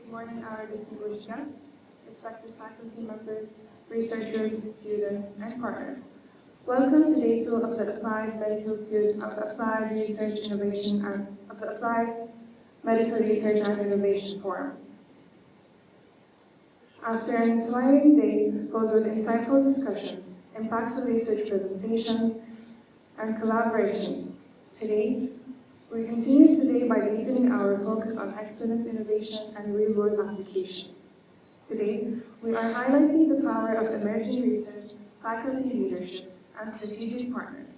Good morning, our distinguished guests, respected faculty members, researchers, students, and partners. Welcome to Day 2 of the Applied Medical Student of the Applied Research Innovation and of the Applied Medical Research and Innovation Forum. After an inspiring day filled with insightful discussions, impactful research presentations, and collaboration, today we continue today by deepening our focus on excellence, innovation, and real-world application. Today, we are highlighting the power of emerging research, faculty leadership, and strategic partners.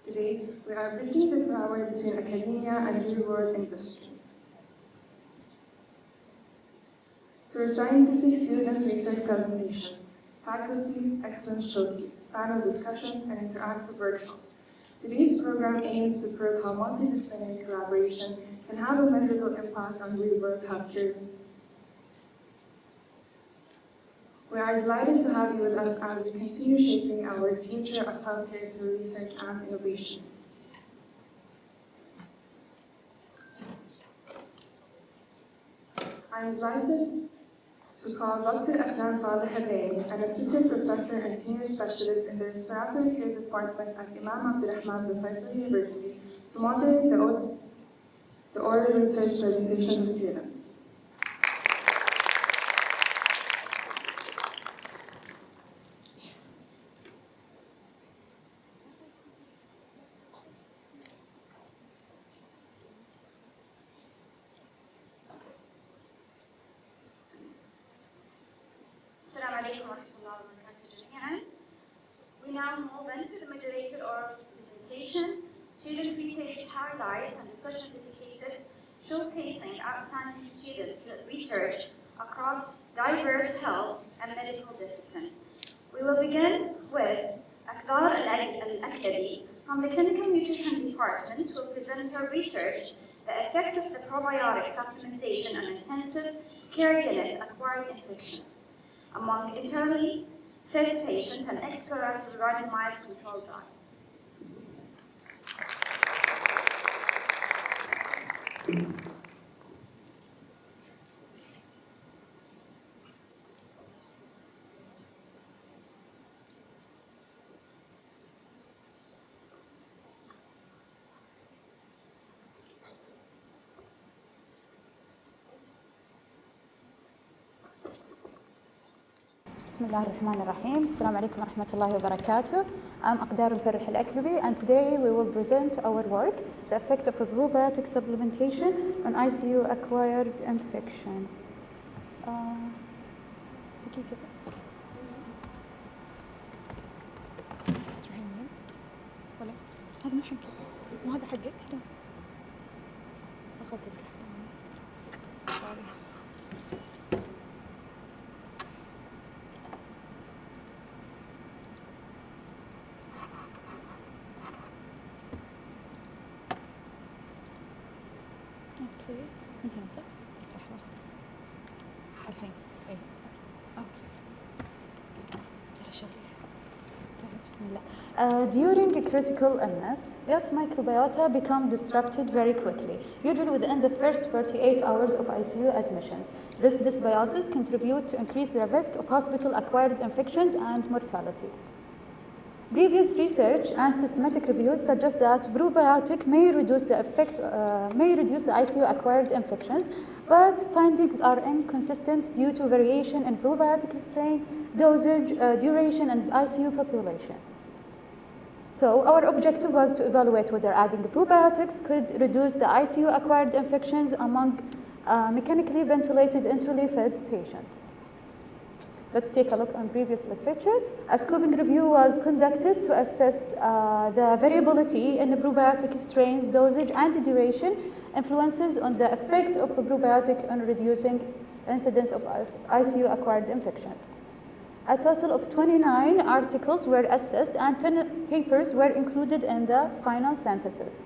Today, we are bridging the power between academia and real-world industry. Through scientific students' research presentations, faculty excellence showcase, panel discussions, and interactive workshops, today's program aims to prove how multidisciplinary collaboration can have a measurable impact on real-world healthcare. We are delighted to have you with us as we continue shaping our future of healthcare through research and innovation. I am delighted to call Dr. Afnan Saleh Habaini, an assistant professor and senior specialist in the respiratory care department at Imam Abdurrahman bin Faisal University, to moderate the oral research presentation to students. Assalamu alaikum wa rahmatullahi wa barakatuh jami'an. We now move into the moderated oral presentation, student research highlights, and the session dedicated showcasing outstanding students' research across diverse health and medical disciplines. We will begin with Akdar Al-Aklabi from the Clinical Nutrition Department, who will present her research, the effect of the probiotic supplementation on intensive care unit acquired infections among internally fit patients and exploratory randomized controlled trial. Bismillahirrahmanirrahim. Assalamu alaikum wa rahmatullahi wa barakatuh. I'm Akdar Al-Aklabi, and today we will present our work, the effect of a probiotic supplementation on ICU acquired infection. دقيقة بس. تروحين وين؟ ولا هذا مو حقك، مو هذا حقك؟ لا. أخذت سوري. اوكي من هنا صح؟ لحظة الحين اي اوكي يلا شغلي بسم الله. During a critical illness, gut microbiota become disrupted very quickly, usually within the first 48 hours of ICU admissions. This dysbiosis contributes to increase the risk of hospital-acquired infections and mortality. Previous research and systematic reviews suggest that probiotic may reduce the ICU-acquired infections, but findings are inconsistent due to variation in probiotic strain, dosage, duration, and ICU population. So our objective was to evaluate whether adding probiotics could reduce the ICU-acquired infections among mechanically ventilated enterally fed patients. Let's take a look on previous literature. A scoping review was conducted to assess the variability in the probiotic strains, dosage, and duration influences on the effect of a probiotic on reducing incidence of ICU-acquired infections. A total of 29 articles were assessed and 10 papers were included in the final synthesis.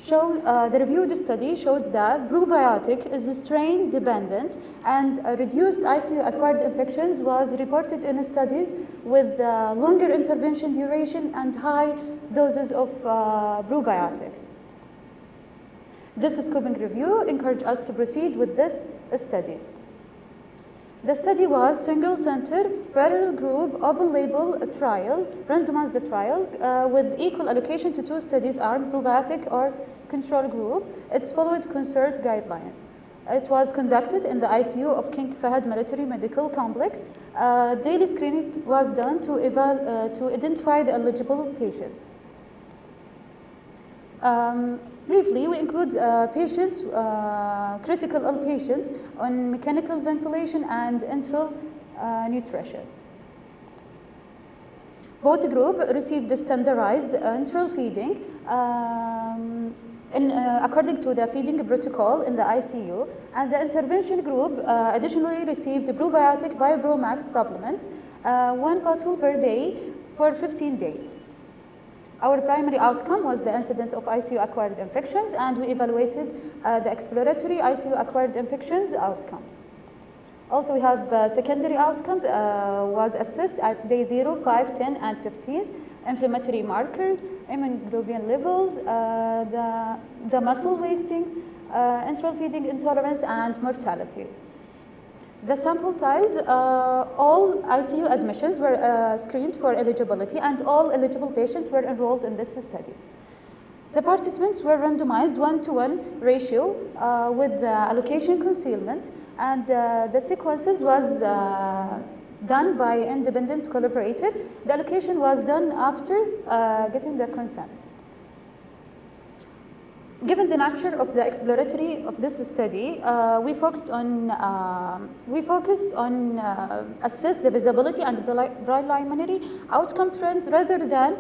The reviewed study shows that probiotic is strain dependent, and reduced ICU-acquired infections was reported in studies with longer intervention duration and high doses of probiotics. This scoping review encouraged us to proceed with this study. The study was single-center, parallel group, open-label trial, randomized trial with equal allocation to two studies arm, probiotic or control group. It's followed concert guidelines. It was conducted in the ICU of King Fahd Military Medical Complex. Daily screening was done to identify the eligible patients. Briefly, we include patients, critical ill patients on mechanical ventilation and enteral nutrition. Both groups received standardized enteral feeding according to the feeding protocol in the ICU, and the intervention group additionally received probiotic BioPro-Max supplements, 1 bottle per day for 15 days. Our primary outcome was the incidence of ICU-acquired infections, and we evaluated the exploratory ICU-acquired infections outcomes. Also, we have secondary outcomes was assessed at day 0, 5, 10, and 15, inflammatory markers, immunoglobulin levels, the muscle wastings, enteral feeding intolerance, and mortality. The sample size, all ICU admissions were screened for eligibility, and all eligible patients were enrolled in this study. The participants were randomized 1-to-1 ratio with allocation concealment, and the sequences was done by independent collaborator. The allocation was done after getting the consent. Given the nature of the exploratory of this study, we focused on assess the visibility and preliminary outcome trends rather than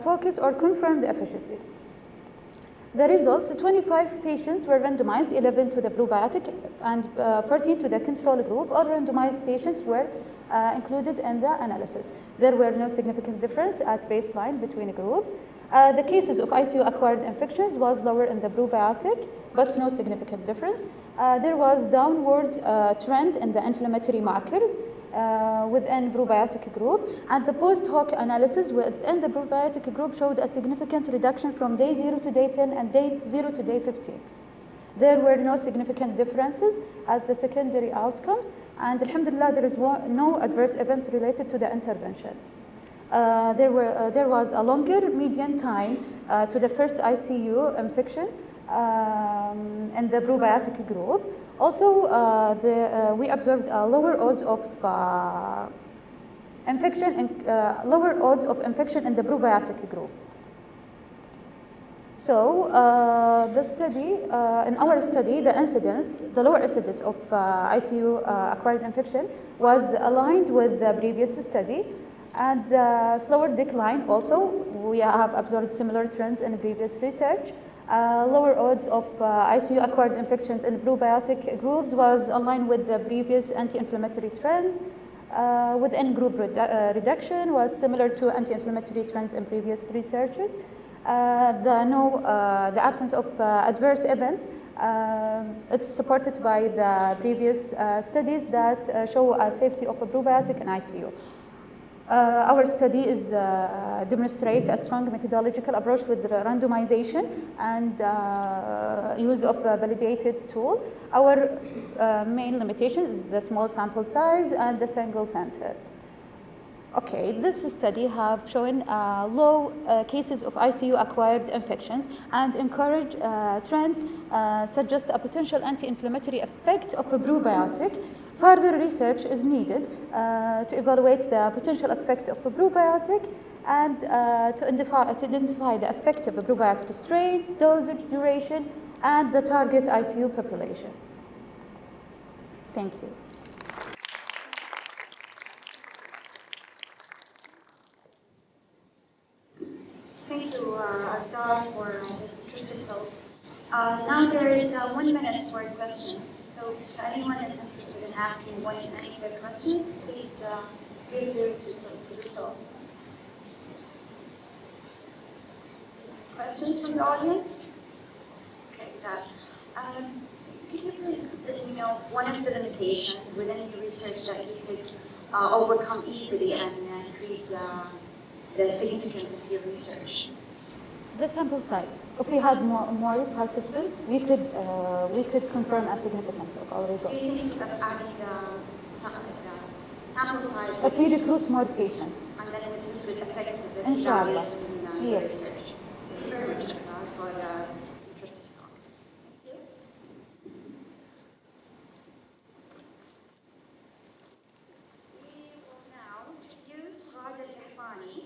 focus or confirm the efficacy. The results: 25 patients were randomized, 11 to the probiotic and 14 to the control group. All randomized patients were included in the analysis. There were no significant difference at baseline between groups. The cases of ICU-acquired infections was lower in the probiotic, but no significant difference. There was downward trend in the inflammatory markers within probiotic group, and the post-hoc analysis within the probiotic group showed a significant reduction from day 0 to day 10 and day 0 to day 15. There were no significant differences at the secondary outcomes, and alhamdulillah, there is no adverse events related to the intervention. There was a longer median time to the first ICU infection in the probiotic group. Also, we observed lower odds of infection in the probiotic group. So, in our study, the lower incidence of ICU acquired infection was aligned with the previous study, and the slower decline also, we have observed similar trends in previous research. Lower odds of ICU acquired infections in probiotic groups was aligned with the previous anti-inflammatory trends. Within group reduction was similar to anti-inflammatory trends in previous researches. The absence of adverse events, it's supported by the previous studies that show a safety of a probiotic in ICU. Our study is demonstrate a strong methodological approach with randomization and use of a validated tool. Our main limitation is the small sample size and the single center. Okay, this study have shown low cases of ICU-acquired infections and encourage trends suggest a potential anti-inflammatory effect of a probiotic. Further research is needed to evaluate the potential effect of a probiotic and to identify the effect of a probiotic strain, dosage, duration, and the target ICU population. Thank you. Thank you, Abdal, for this interesting talk. Now there is 1 minute for questions. So if anyone is interested in asking any of their questions, please feel free to do so. Questions from the audience? Okay, that. Could you please let me know one of the limitations within your research that you could overcome easily and increase the significance of your research? The sample size. If we had more participants, we could confirm a significant of our Do results. you think of adding the sample size If we recruit more patients, and then this would affect the Inshallah. values within the Yes. research? Thank you very much, Akhtar, for the interesting talk. Thank you. We will now introduce Ghada Al-Gahbani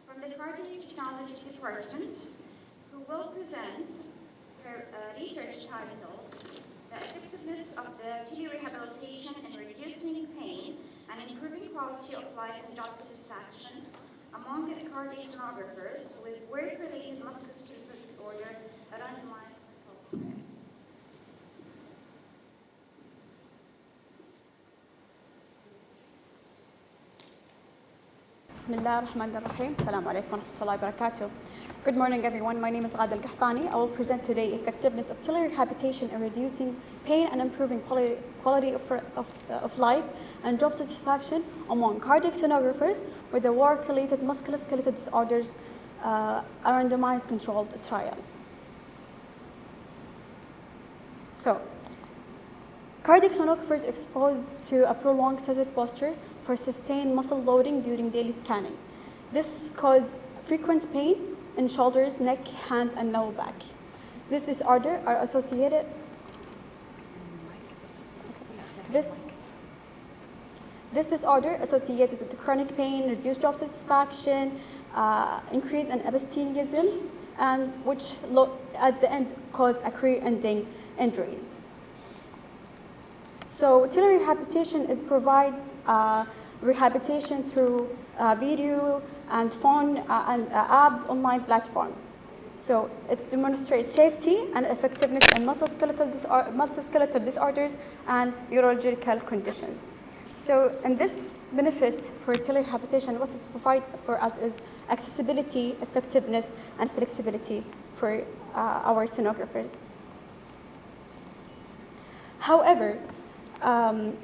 from the Cardiac Technology Department, who will present her research titled The Effectiveness of the Telerehabilitation in Reducing Pain and Improving Quality of Life and Job Satisfaction among cardiac sonographers with work-related musculoskeletal disorder, a randomized control trial. Bismillah ar-Rahman ar-Rahim. Assalamu alaikum wa rahmatullahi wa barakatuh. Good morning, everyone. My name is Ghada Al-Gahbani. I will present today effectiveness of telerehabilitation in reducing pain and improving quality of life and job satisfaction among cardiac sonographers with the work-related musculoskeletal disorders, a randomized controlled trial. So, cardiac sonographers exposed to a prolonged seated posture for sustained muscle loading during daily scanning. This caused frequent pain in shoulders, neck, hand, and lower back. This disorder are associated. This disorder associated with chronic pain, reduced job satisfaction, increase in absenteeism, and which at the end cause a career-ending injuries. So telerehabilitation is provide rehabilitation through video and phone and apps online platforms. So it demonstrates safety and effectiveness in musculoskeletal disorders and neurological conditions. So in this benefit for telerehabilitation, what is provided for us is accessibility, effectiveness, and flexibility for our sonographers. However,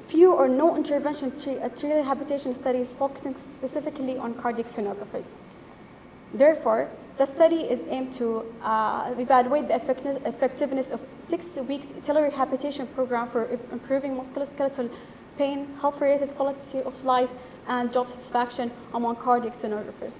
few or no intervention telerehabilitation studies focusing specifically on cardiac sonographers. Therefore, the study is aimed to evaluate the effectiveness of 6 weeks telerehabilitation program for improving musculoskeletal pain, health-related quality of life, and job satisfaction among cardiac sonographers.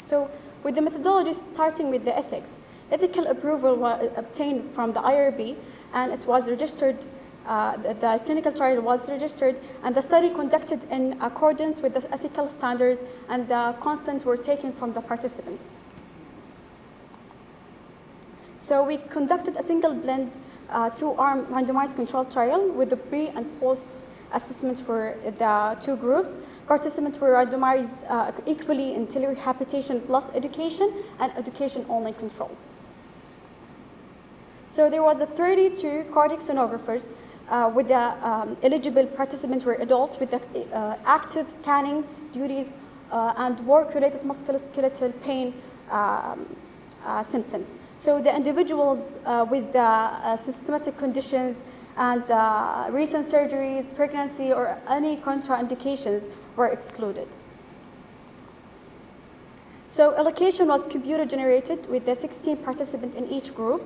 So, with the methodology starting with the ethics, ethical approval was obtained from the IRB, and it was registered, the clinical trial was registered, and the study conducted in accordance with the ethical standards, and the consents were taken from the participants. So we conducted a single blend, 2-arm randomized control trial with the pre and post assessment for the 2 groups. Participants were randomized equally in telerehabilitation plus education and education only control. So there was 32 cardiac sonographers with the eligible participants were adults with the active scanning duties and work-related musculoskeletal pain symptoms. So the individuals with the systematic conditions and recent surgeries, pregnancy, or any contraindications were excluded. So allocation was computer generated with the 16 participants in each group.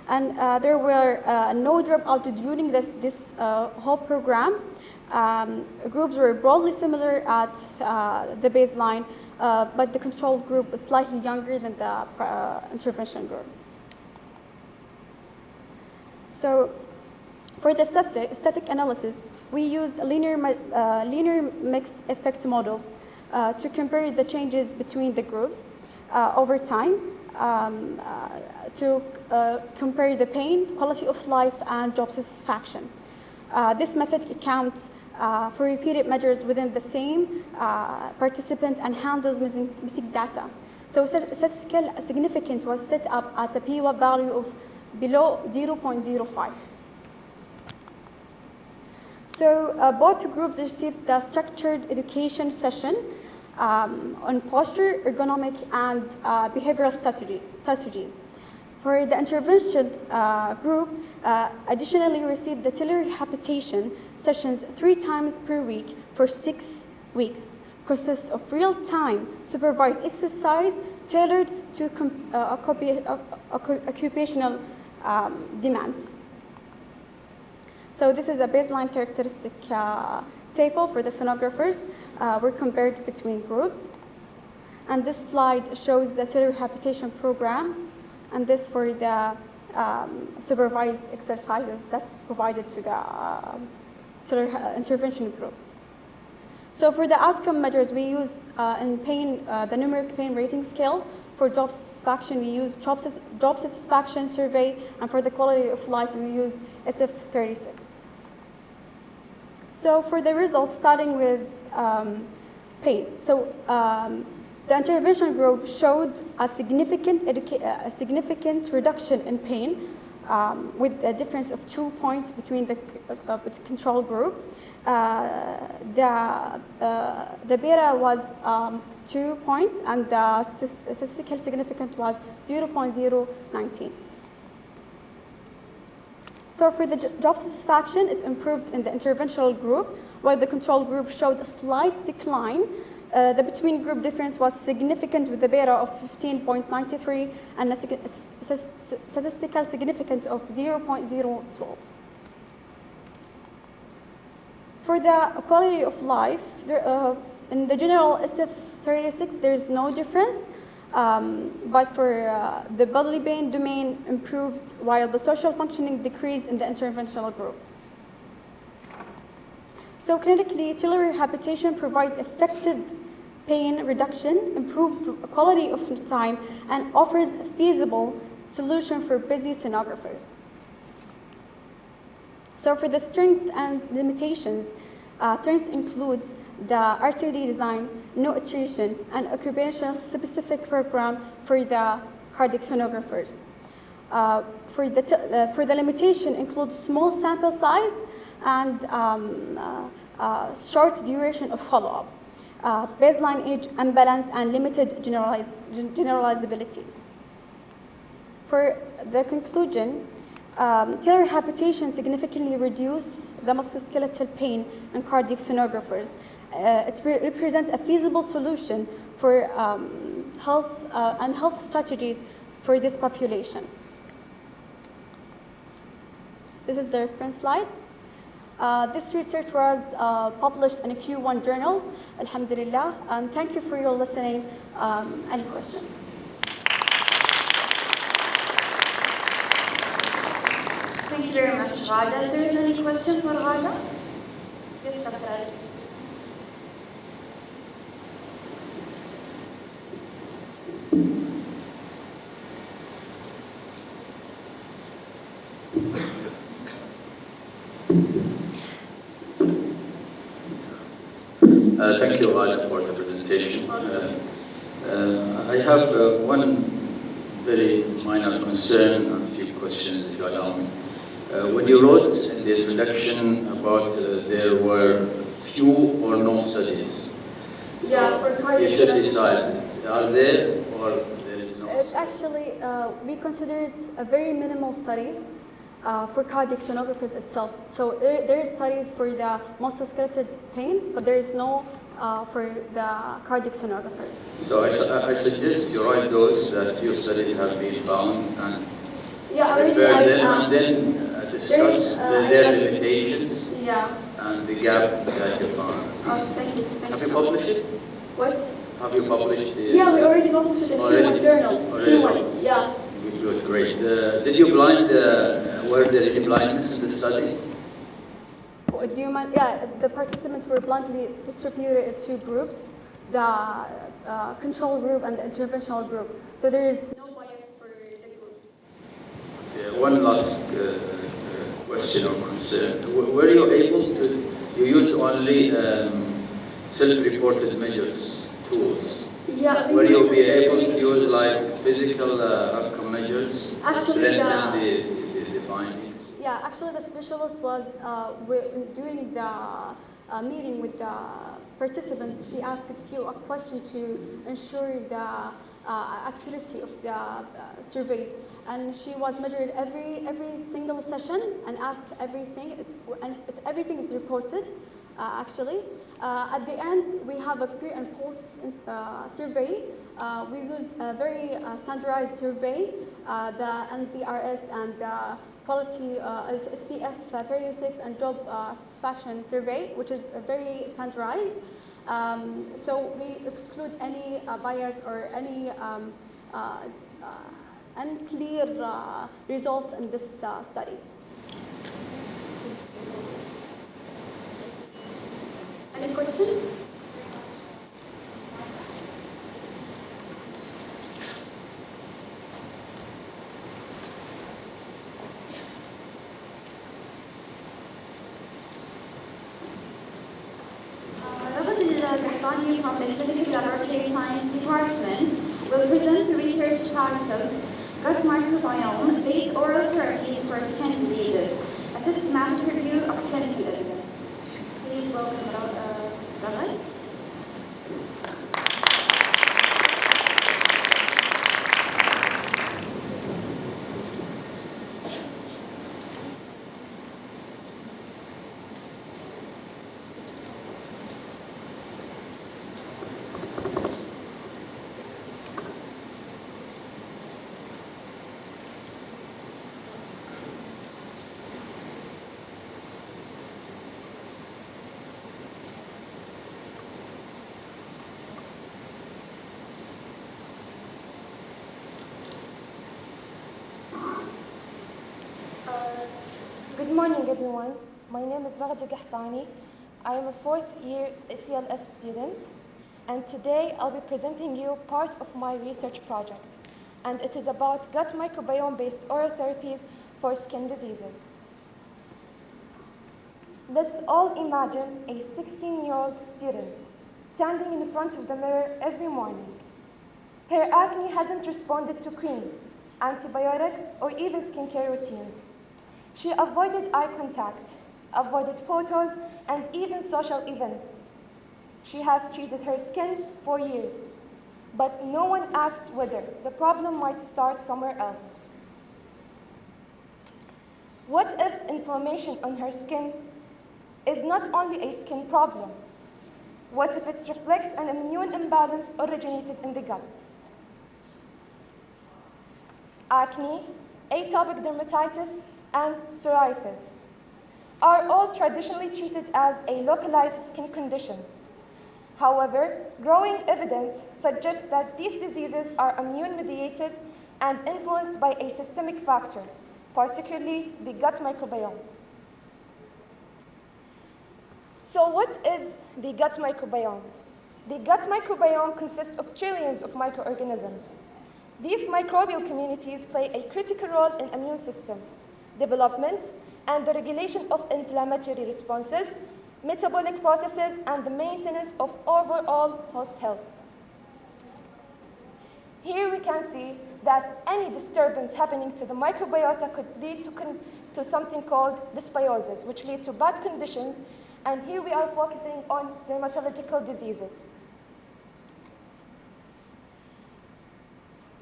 And there were no dropout during this whole program. Groups were broadly similar at the baseline, but the control group was slightly younger than the intervention group. So for the static analysis, we used linear mixed effect models to compare the changes between the groups over time. To compare the pain, quality of life, and job satisfaction. This method accounts for repeated measures within the same participant and handles missing data. So statistical significance was set up at a p-value value of below 0.05. So both groups received the structured education session on posture, ergonomic, and behavioral strategies. For the intervention group, additionally received the telerehabilitation sessions 3 times per week for 6 weeks. Consists of real-time supervised exercise tailored to occupational demands. So this is a baseline characteristic table for the sonographers. We're compared between groups. And this slide shows the telerehabilitation program, and this for the supervised exercises that's provided to the intervention group. So for the outcome measures, we use in pain, the numeric pain rating scale. For job satisfaction, we use job satisfaction survey, and for the quality of life, we use SF36. So for the results, starting with pain. So the intervention group showed a significant reduction in pain with a difference of 2 points between the control group. The beta was 2 points, and the statistical significance was 0.019. So for the job satisfaction, it improved in the interventional group, while the control group showed a slight decline. The between group difference was significant with the beta of 15.93 and a statistical significance of 0.012. For the quality of life, in the general SF36, there's no difference, but for the bodily pain domain improved, while the social functioning decreased in the interventional group. So clinically, telerehabilitation provides effective pain reduction, improved quality of time, and offers a feasible solution for busy sonographers. So for the strengths and limitations, strengths includes the RTD design, no attrition, and occupational specific program for the cardiac sonographers. For the limitation includes small sample size and short duration of follow-up, baseline age imbalance, and limited generalizability. For the conclusion, telerehabilitation significantly reduced the musculoskeletal pain in cardiac sonographers. It represents a feasible solution for health strategies for this population. This is the reference slide. This research was published in a Q1 journal, alhamdulillah. Thank you for your listening. Any question? Thank you very much, Ghada. Is there any question for Ghada? Yes, Dr. Ali. Thank you, Ghada, for the presentation. I have one very minor concern and a few questions, if you allow me. When you wrote in the introduction about there were few or no studies, Yeah, for cardiac you should sonographers. decide, are there or there is no It's study? actually, we considered a very minimal studies for cardiac sonographers itself. So there's studies for the musculoskeletal pain, but there is no for the cardiac sonographers. So I suggest you write those that few studies have been found and Yeah, already refer them and then discuss their I- limitations Yeah. and the gap that you found. Thank you. Thank Have you you so much. published it? What? Have you published it? Yeah, we already published it in Already? Q1 journal. Already Q1. published. Yeah. Good, great. Did you blind, were there any blindness in the study? Do you mind? Yeah, the participants were bluntly distributed in two groups, the control group and the interventional group. So there is no bias for the groups. One last question or concern. Were you able to, you used only self-reported measures, tools. Yeah. Were you be able to use like physical outcome measures to Actually, strengthen the findings? Yeah, actually the specialist was during the meeting with the participants. She asked a few questions to ensure the accuracy of the surveys, and she was measured every single session and asked everything. Everything is reported actually. At the end, we have a pre and post survey. We used a very standardized survey, the NPRS and the quality SPF 36 and job satisfaction survey, which is very standardized. So we exclude any bias or any unclear results in this study. Any question? Al-Qahtani from the Clinical Laboratory Science Department will present the research titled Gut Microbiome-Based Oral Therapies for Skin Diseases, a systematic review of clinical evidence. Please welcome Raghad. Good morning, everyone. My name is Raghad Al-Qahtani. I am a fourth year ACLS student, and today I'll be presenting you part of my research project, and it is about gut microbiome-based oral therapies for skin diseases. Let's all imagine a 16-year-old student standing in front of the mirror every morning. Her acne hasn't responded to creams, antibiotics, or even skincare routines. She avoided eye contact, avoided photos, and even social events. She has treated her skin for years, but no one asked whether the problem might start somewhere else. What if inflammation on her skin is not only a skin problem? What if it reflects an immune imbalance originated in the gut? Acne, atopic dermatitis, and psoriasis are all traditionally treated as a localized skin conditions. However, growing evidence suggests that these diseases are immune-mediated and influenced by a systemic factor, particularly the gut microbiome. So what is the gut microbiome? The gut microbiome consists of trillions of microorganisms. These microbial communities play a critical role in immune system development and the regulation of inflammatory responses, metabolic processes, and the maintenance of overall host health. Here we can see that any disturbance happening to the microbiota could lead to something called dysbiosis, which lead to bad conditions, and here we are focusing on dermatological diseases.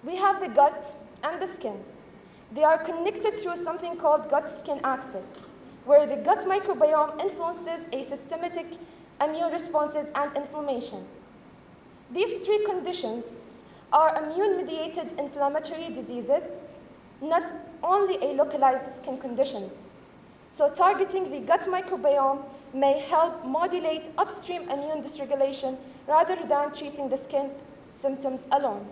We have the gut and the skin. They are connected through something called gut-skin axis, where the gut microbiome influences a systematic immune responses and inflammation. These three conditions are immune-mediated inflammatory diseases, not only a localized skin conditions. So targeting the gut microbiome may help modulate upstream immune dysregulation rather than treating the skin symptoms alone.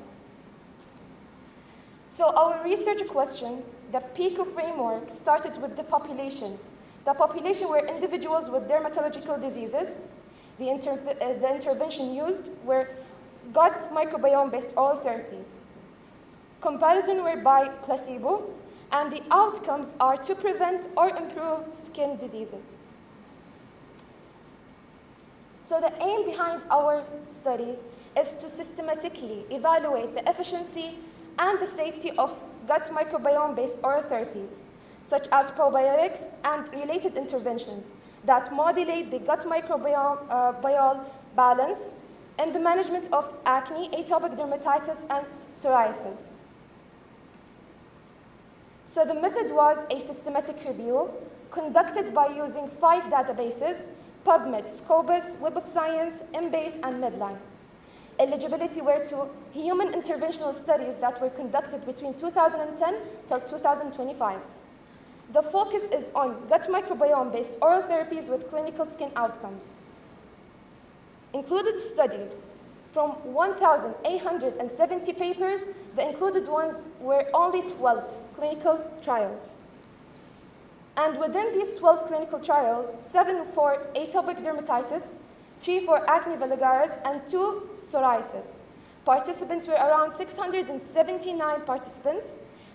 So our research question, the PICO framework, started with the population. The population were individuals with dermatological diseases. The intervention used were gut microbiome-based oral therapies. Comparison were by placebo, and the outcomes are to prevent or improve skin diseases. So the aim behind our study is to systematically evaluate the efficiency and the safety of gut microbiome-based oral therapies, such as probiotics and related interventions that modulate the gut microbiome balance in the management of acne, atopic dermatitis, and psoriasis. So the method was a systematic review conducted by using 5 databases, PubMed, Scopus, Web of Science, Embase, and Medline. Eligibility were to human interventional studies that were conducted between 2010 till 2025. The focus is on gut microbiome-based oral therapies with clinical skin outcomes. Included studies from 1,870 papers, the included ones were only 12 clinical trials. And within these 12 clinical trials, 7 for atopic dermatitis, 3 for acne vulgaris, and 2 psoriasis. Participants were around 679 participants,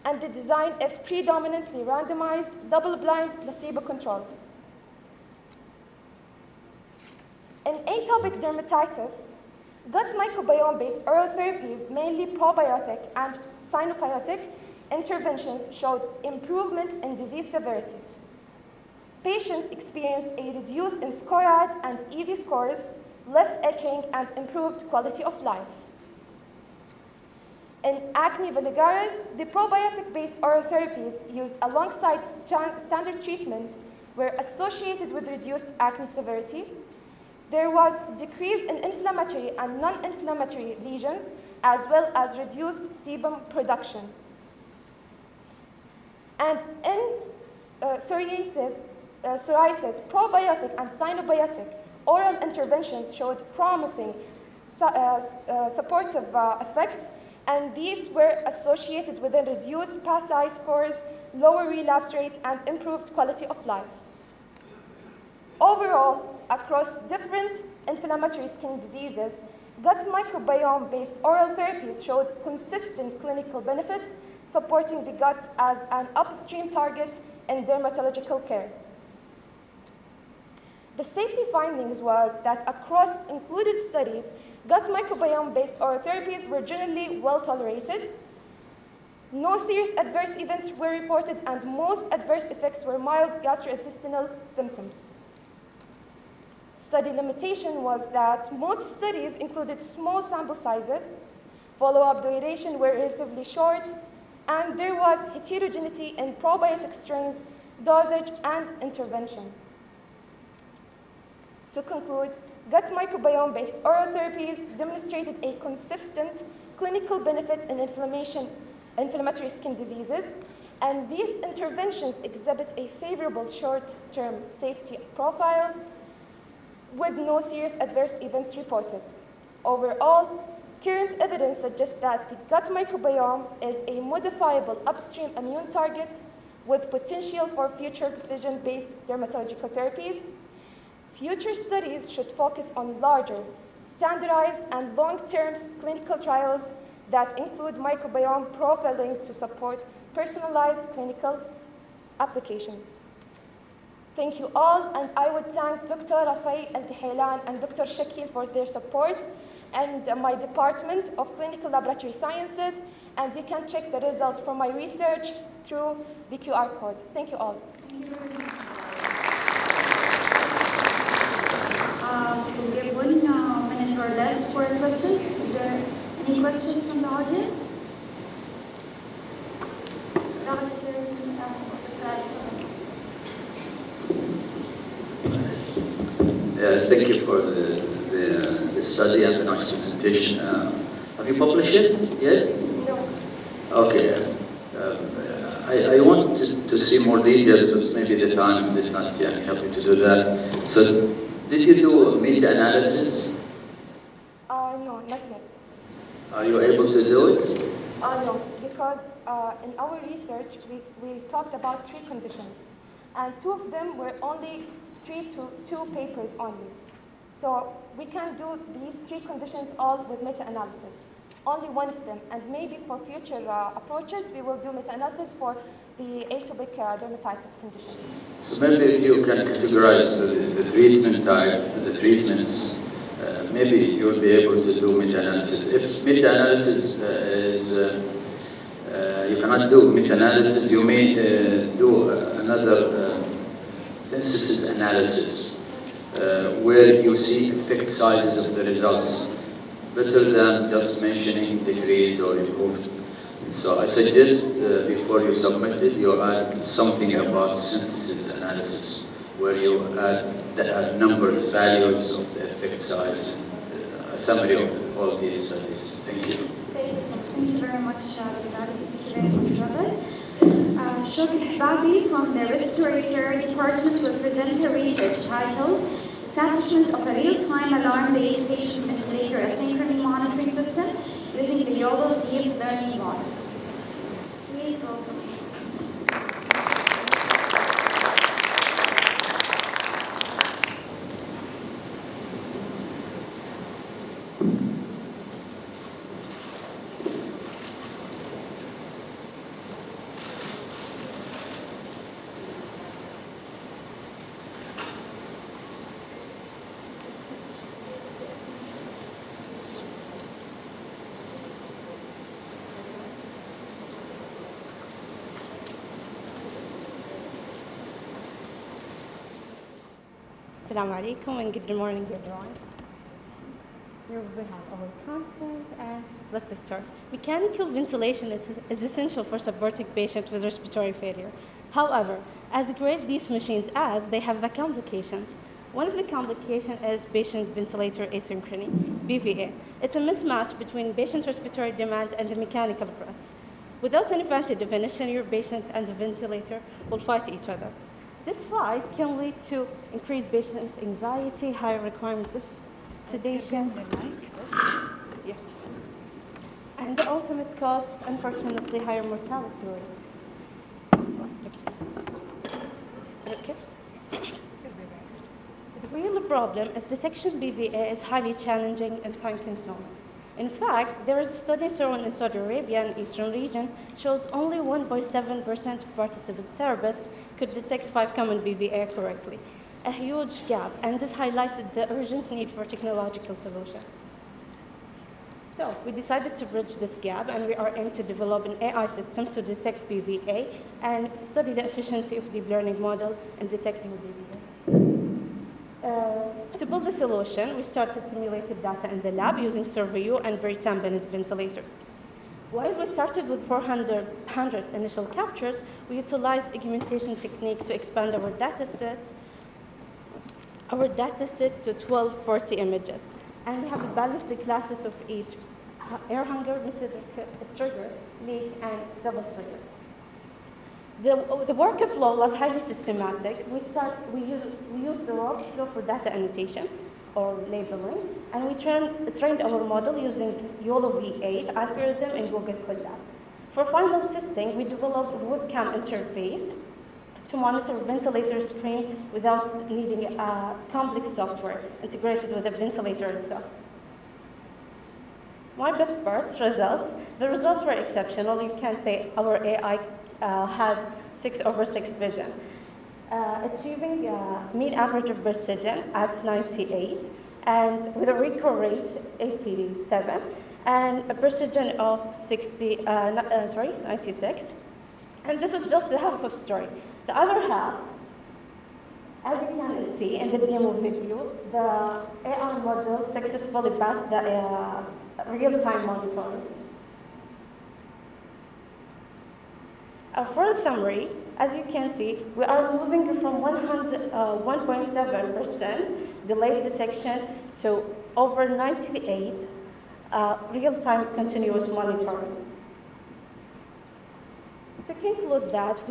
and the design is predominantly randomized, double-blind, placebo-controlled. In atopic dermatitis, gut microbiome-based oral therapies, mainly probiotic and synbiotic interventions, showed improvement in disease severity. Patients experienced a reduce in SCORAD and EASI scores, less itching, and improved quality of life. In acne vulgaris, the probiotic-based oral therapies used alongside standard treatment were associated with reduced acne severity. There was decrease in inflammatory and non-inflammatory lesions, as well as reduced sebum production. And in psoriasis, probiotic and synbiotic oral interventions showed promising supportive effects, and these were associated with a reduced PASI scores, lower relapse rates, and improved quality of life. Overall, across different inflammatory skin diseases, gut microbiome-based oral therapies showed consistent clinical benefits, supporting the gut as an upstream target in dermatological care. The safety findings was that across included studies, gut microbiome-based oral therapies were generally well tolerated. No serious adverse events were reported, and most adverse effects were mild gastrointestinal symptoms. Study limitation was that most studies included small sample sizes, follow-up duration were relatively short, and there was heterogeneity in probiotic strains, dosage, and intervention. To conclude, gut microbiome-based oral therapies demonstrated a consistent clinical benefit in inflammatory skin diseases, and these interventions exhibit a favorable short-term safety profiles with no serious adverse events reported. Overall, current evidence suggests that the gut microbiome is a modifiable upstream immune target with potential for future precision-based dermatological therapies. Future studies should focus on larger, standardized, and long-term clinical trials that include microbiome profiling to support personalized clinical applications. Thank you all, and I would thank Dr. Rafay Al-Dihaylan and Dr. Shakil for their support, and my Department of Clinical Laboratory Sciences, and you can check the results from my research through the QR code. Thank you all. Thank you very much. We'll give 1 minute or less for questions. Is there any questions from the audience? Rahat, if there is Thank you for the study and the nice presentation. Have you published it yet? No. Okay. I want to see more details, but maybe the time did not help you to do that. So, did you do a meta-analysis? No, not yet. Are you able to do it? No, because in our research, we talked about 3 conditions, and 2 of them were only 3 to 2 papers only. So we can do these 3 conditions all with meta-analysis, only 1 of them, and maybe for future approaches, we will do meta-analysis for the atopic dermatitis conditions. So maybe if you can categorize the treatment type and the treatments, maybe you'll be able to do meta-analysis. If meta-analysis is, you cannot do meta-analysis, you may do another synthesis analysis where you see effect sizes of the results better than just mentioning decreased or improved. So I suggest before you submit it, you add something about synthesis analysis where you add numbers, values of the effect size, and a summary of all these studies. Thank you. Thank you very much, Dr. Ali. Thank you very much, Robert. Shoghi Hababi from the Respiratory Care Department will present her research titled Establishment of a Real-Time Alarm-Based Patient Ventilator Asynchrony Monitoring System using the YOLO Deep Learning Model. Please welcome. Assalamu alaikum and good morning, everyone. Here we have our content and let's start. Mechanical ventilation is essential for supporting patients with respiratory failure. However, as great these machines as, they have the complications. One of the complications is patient ventilator asynchrony, BVA. It's a mismatch between patient respiratory demand and the mechanical breaths. Without any fancy definition, your patient and the ventilator will fight each other. This fight can lead to increased patient anxiety, higher requirements of sedation, yes. And the ultimate cause, unfortunately, higher mortality rate. Okay. The real problem is detection BVA is highly challenging and time-consuming. In fact, there is a study shown in Saudi Arabia and Eastern region shows only 1.7% of participant therapists could detect 5 common BVA correctly. A huge gap, and this highlighted the urgent need for technological solution. So we decided to bridge this gap, and we are aiming to develop an AI system to detect BVA and study the efficiency of deep learning model in detecting BVA. To build the solution, we started simulated data in the lab using SurveyU and Britam Bennett ventilator. While we started with 400 initial captures, we utilized augmentation technique to expand our data set to 1240 images. And we have a balanced classes of each air hunger, trigger, leak, and double trigger. The workflow was highly systematic. We used the workflow for data annotation or labeling, and we trained our model using YOLO V8 algorithm in Google Colab. For final testing, we developed a webcam interface to monitor ventilator screen without needing a complex software integrated with the ventilator itself. My best part, results. The results were exceptional. You can say our AI has 6/6 vision, achieving a mean average of precision at 98, and with a recall rate 87, and a precision of 96. And this is just the half of the story. The other half, as you can see in the demo video, the AI model successfully passed the real-time monitoring. For a summary, as you can see, we are moving from 1.7% delayed detection to over 98 real-time continuous monitoring. To conclude that,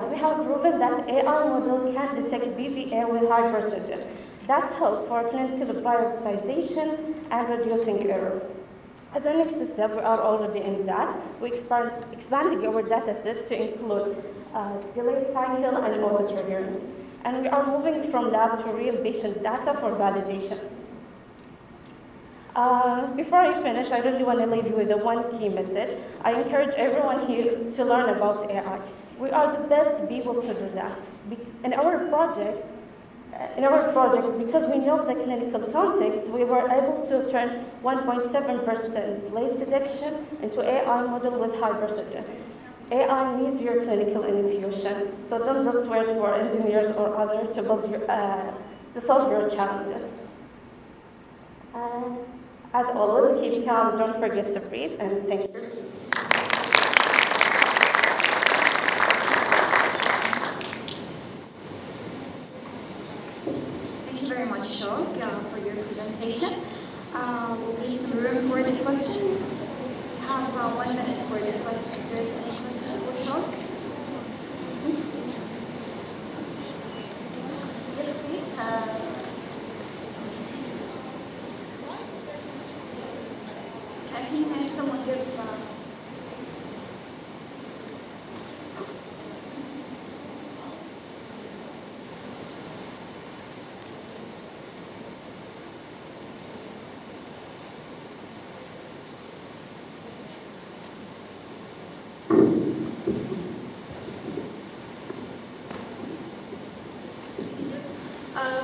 we have proven that AI model can detect BVA with high precision. That's help for clinical prioritization and reducing error. As a next step, we are already in that. We expanding our data set to include delayed cycle and auto triggering. And we are moving from lab to real patient data for validation. Before I finish, I really want to leave you with one key message. I encourage everyone here to learn about AI. We are the best people to do that. In our project, because we know the clinical context, we were able to turn 1.7% late detection into AI model with high precision. AI needs your clinical intuition, so don't just wait for engineers or others to solve your challenges. And as always, keep calm, don't forget to breathe, and thank you. question. We have 1 minute for the questions. There is any question for Sean? Yes, please. Can someone give...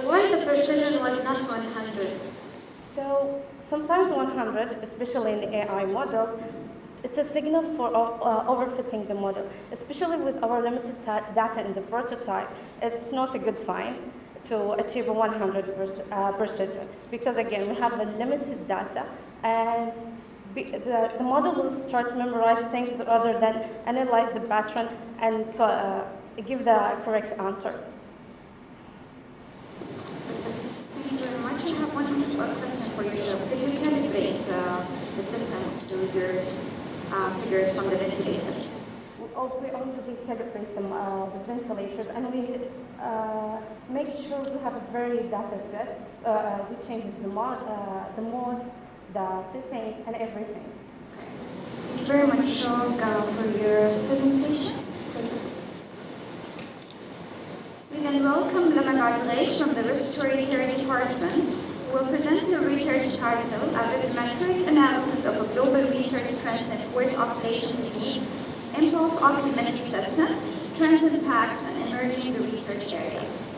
Why the precision was not 100? So sometimes 100, especially in the AI models, it's a signal for overfitting the model. Especially with our limited data in the prototype, it's not a good sign to achieve a 100% precision, because again, we have a limited data, and the model will start to memorize things rather than analyze the pattern and give the correct answer. Thank you very much. I have one question for you, Shab. Did you calibrate the system to your figures from the ventilator? We already calibrate the ventilators, and we make sure we have a very data set. We change the modes, the settings, and everything. Thank you very much, Shab, for your presentation. We then welcome Lama Badlesh from the Respiratory Care Department, who will present her research title, A Bibliometric Analysis of a Global Research Trends in Force Oscillation Technique, Impulse Oscillometry System, Trends, Impacts, and Emerging the Research Areas.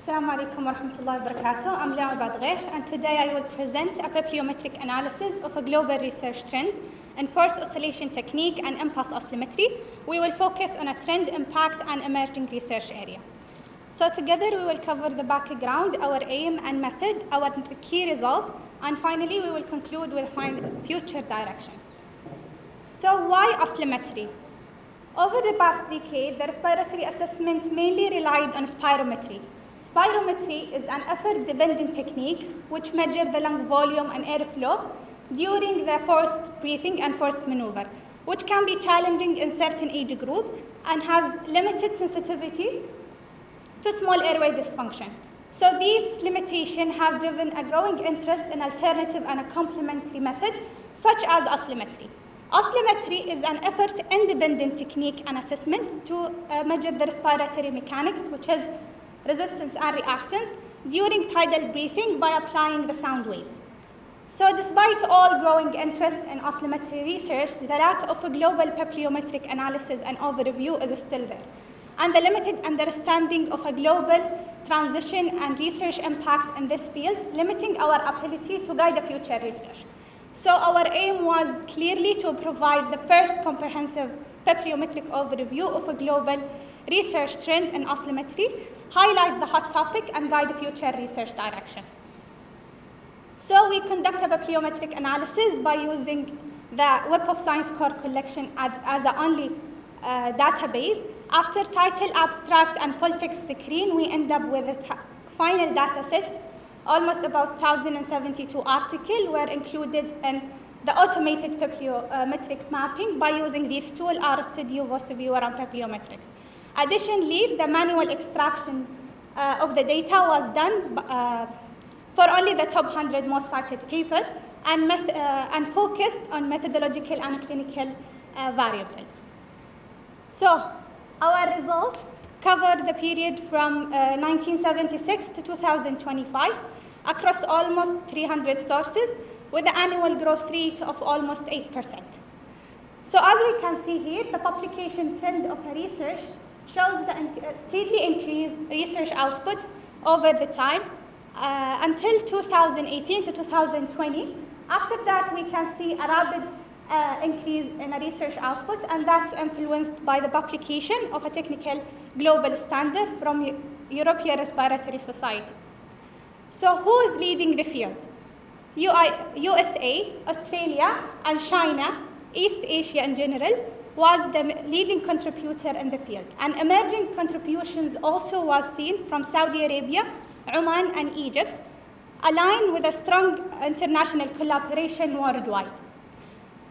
Assalamu alaikum wa rahmatullahi wa barakatuh. I'm Lama Badlesh, and today I will present a bibliometric analysis of a global research trend in force oscillation technique and impulse oscillometry. We will focus on a trend, impact, and emerging research area. So together we will cover the background, our aim and method, our key results, and finally we will conclude with future direction. So why oscillometry? Over the past decade, the respiratory assessment mainly relied on spirometry. Spirometry is an effort-dependent technique which measures the lung volume and airflow during the forced breathing and forced maneuver, which can be challenging in certain age group and has limited sensitivity to small airway dysfunction. So these limitations have driven a growing interest in alternative and a complementary method such as oscillometry. Oscillometry is an effort-independent technique and assessment to measure the respiratory mechanics, which is resistance and reactance, during tidal breathing by applying the sound wave. So despite all growing interest in oscillometry research, the lack of a global bibliometric analysis and overview is still there, and the limited understanding of a global transition and research impact in this field, limiting our ability to guide the future research. So our aim was clearly to provide the first comprehensive bibliometric overview of a global research trend in oscillometry, highlight the hot topic, and guide the future research direction. So we conduct a bibliometric analysis by using the Web of Science core collection as the only database. After title, abstract, and full text screen, we end up with a final data set. Almost about 1,072 articles were included in the automated bibliometric mapping by using these tools, RStudio, VoiceViewer, and Bibliometrics. Additionally, the manual extraction of the data was done for only the top 100 most cited papers and focused on methodological and clinical variables. So our results cover the period from 1976 to 2025 across almost 300 sources with an annual growth rate of almost 8%. So as we can see here, the publication trend of the research shows the steadily increased research output over the time until 2018 to 2020. After that, we can see a rapid increase in a research output, and that's influenced by the publication of a technical global standard from European Respiratory Society. So who is leading the field? USA, Australia, and China, East Asia in general, was the leading contributor in the field. And emerging contributions also was seen from Saudi Arabia, Oman, and Egypt, aligned with a strong international collaboration worldwide.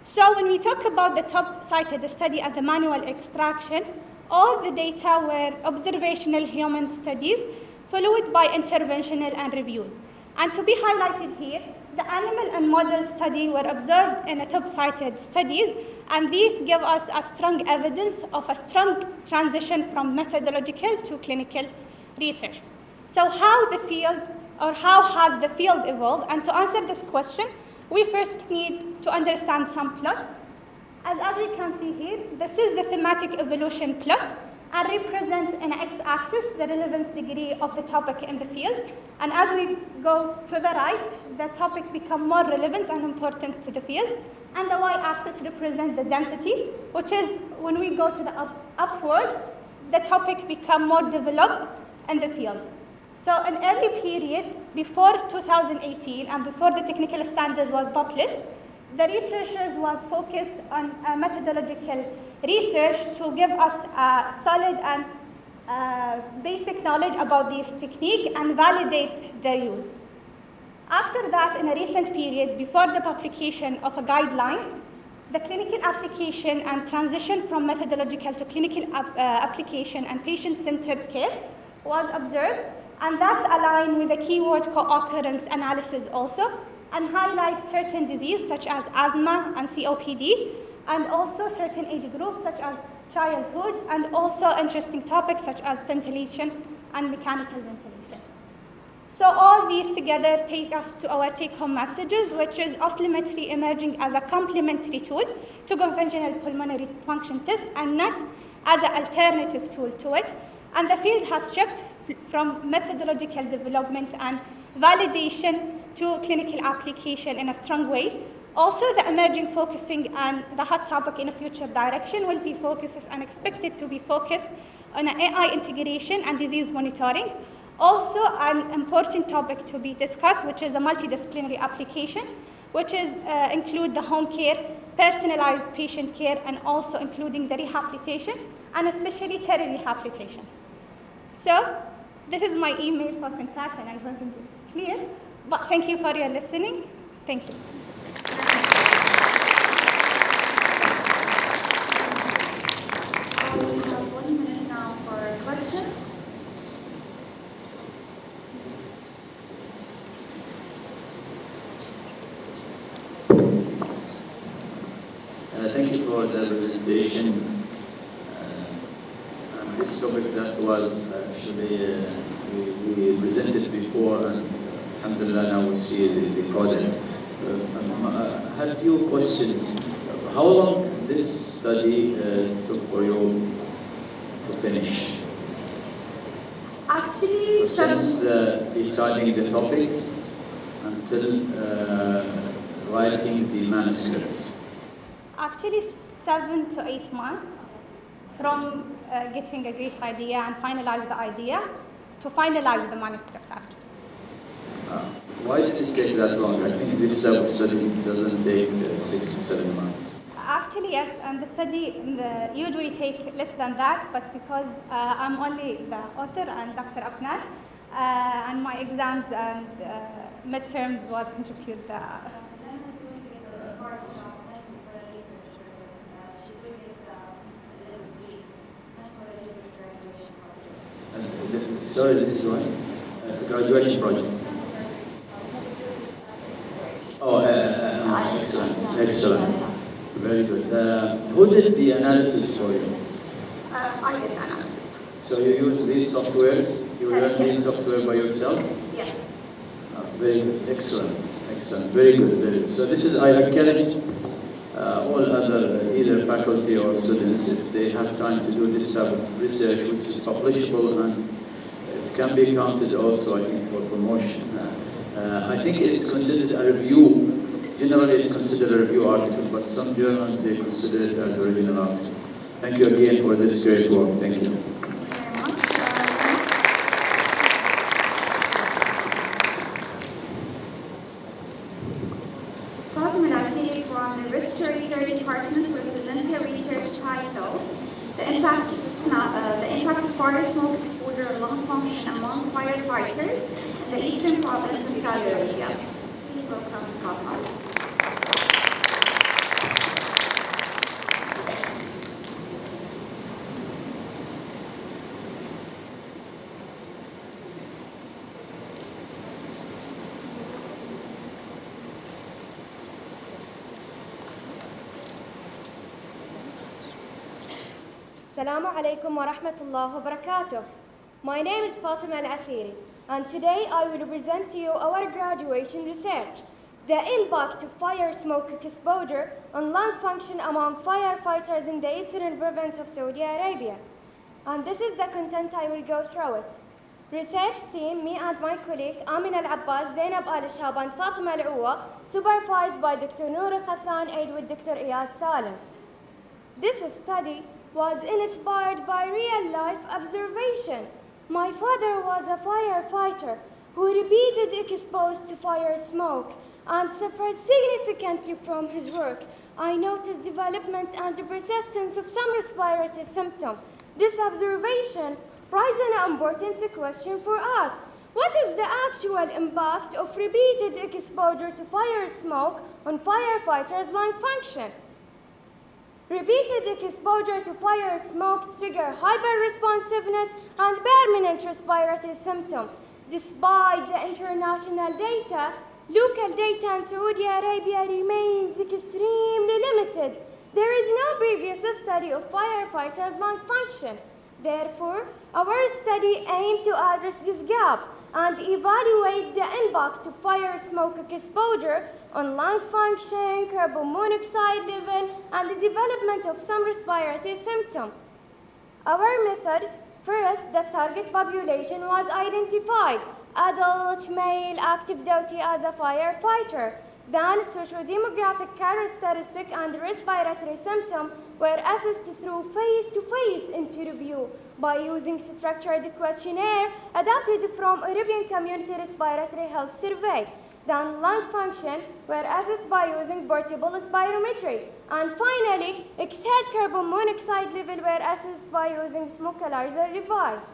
So when we talk about the top-cited study at the manual extraction, all the data were observational human studies, followed by interventional and reviews. And to be highlighted here, the animal and model study were observed in a top-cited studies, and these give us a strong evidence of a strong transition from methodological to clinical research. So how the field, or how has the field evolved? And to answer this question, we first need to understand some plot. As we can see here, this is the thematic evolution plot, and represent in x-axis the relevance degree of the topic in the field. And as we go to the right, the topic becomes more relevant and important to the field. And the y-axis represents the density, which is when we go to the upward, the topic becomes more developed in the field. So in early period, before 2018 and before the technical standard was published, the researchers was focused on methodological research to give us solid and basic knowledge about this technique and validate their use. After that, in a recent period, before the publication of a guideline, the clinical application and transition from methodological to clinical application and patient-centered care was observed, and that's aligned with the keyword co-occurrence analysis also, and highlight certain diseases such as asthma and COPD, and also certain age groups such as childhood, and also interesting topics such as ventilation and mechanical ventilation. So all these together take us to our take-home messages, which is oscillometry emerging as a complementary tool to conventional pulmonary function test and not as an alternative tool to it. And the field has shifted from methodological development and validation to clinical application in a strong way. Also, the emerging focusing on the hot topic in a future direction will be focused and expected to be focused on AI integration and disease monitoring. Also, an important topic to be discussed, which is a multidisciplinary application, which is include the home care, personalized patient care, and also including the rehabilitation, and especially telerehabilitation. So, this is my email for contact, and I don't think it's clear, but thank you for your listening. Thank you. We have 1 minute now for questions. Thank you for the presentation. This topic that was actually we presented before, and alhamdulillah now we see the product. I had a few questions. How long this study took for you to finish? Actually, since deciding the topic until writing the manuscript. Actually, 7 to 8 months from getting a great idea and finalize the idea to finalize the manuscript, actually. Why did it take that long? I think this type of study doesn't take 6 to 7 months. Actually, yes, and the study usually take less than that, but because I'm only the author and Dr. Afnan, and my exams and midterms was contribute the Sorry, this is what? Graduation project. Oh, excellent, excellent. Very good. Who did the analysis for you? I did analysis. So you use these softwares? You learn these software by yourself? Yes. Very good. Excellent. Excellent. Very good. Very good. So this is, I encourage all other either faculty or students, if they have time to do this type of research, which is publishable and it can be counted also, I think, for promotion. I think it's considered a review Generally, it's considered a review article, but some journals, they consider it as original article. Thank you again for this great work. Thank you. From the Respiratory Care Department will present a research titled The Impact of Fire Smoke Exposure on Lung Function Among Firefighters in the Eastern Province of Saudi Arabia. Please welcome Fatima. Assalamu alaikum wa rahmatullahi wa barakatuh. My name is Fatima Al-Asiri, and today I will present to you our graduation research, the impact of fire smoke exposure on lung function among firefighters in the eastern province of Saudi Arabia. And this is the content I will go through it. Research team, me and my colleague Amin Al-Abbas, Zainab Al-Shab and Fatima Al-Uwa, supervised by Dr. Noor Al-Khathan, aid with Dr. Iyad Salim. This study was inspired by real-life observation. My father was a firefighter who repeatedly exposed to fire smoke and suffered significantly from his work. I noticed development and persistence of some respiratory symptoms. This observation raises an important question for us. What is the actual impact of repeated exposure to fire smoke on firefighters' lung function? Repeated exposure to fire smoke trigger hyperresponsiveness and permanent respiratory symptoms. Despite the international data, local data in Saudi Arabia remains extremely limited. There is no previous study of firefighters' lung function. Therefore, our study aimed to address this gap and evaluate the impact of fire smoke exposure on lung function, carbon monoxide level, and the development of some respiratory symptoms. Our method, first, the target population was identified: adult, male, active duty as a firefighter. Then, socio-demographic characteristics and respiratory symptoms were assessed through face-to-face interview by using structured questionnaire adapted from European Community Respiratory Health Survey. Then lung function were assessed by using portable spirometry. And finally, exhaled carbon monoxide level were assessed by using smoke-alyzer device.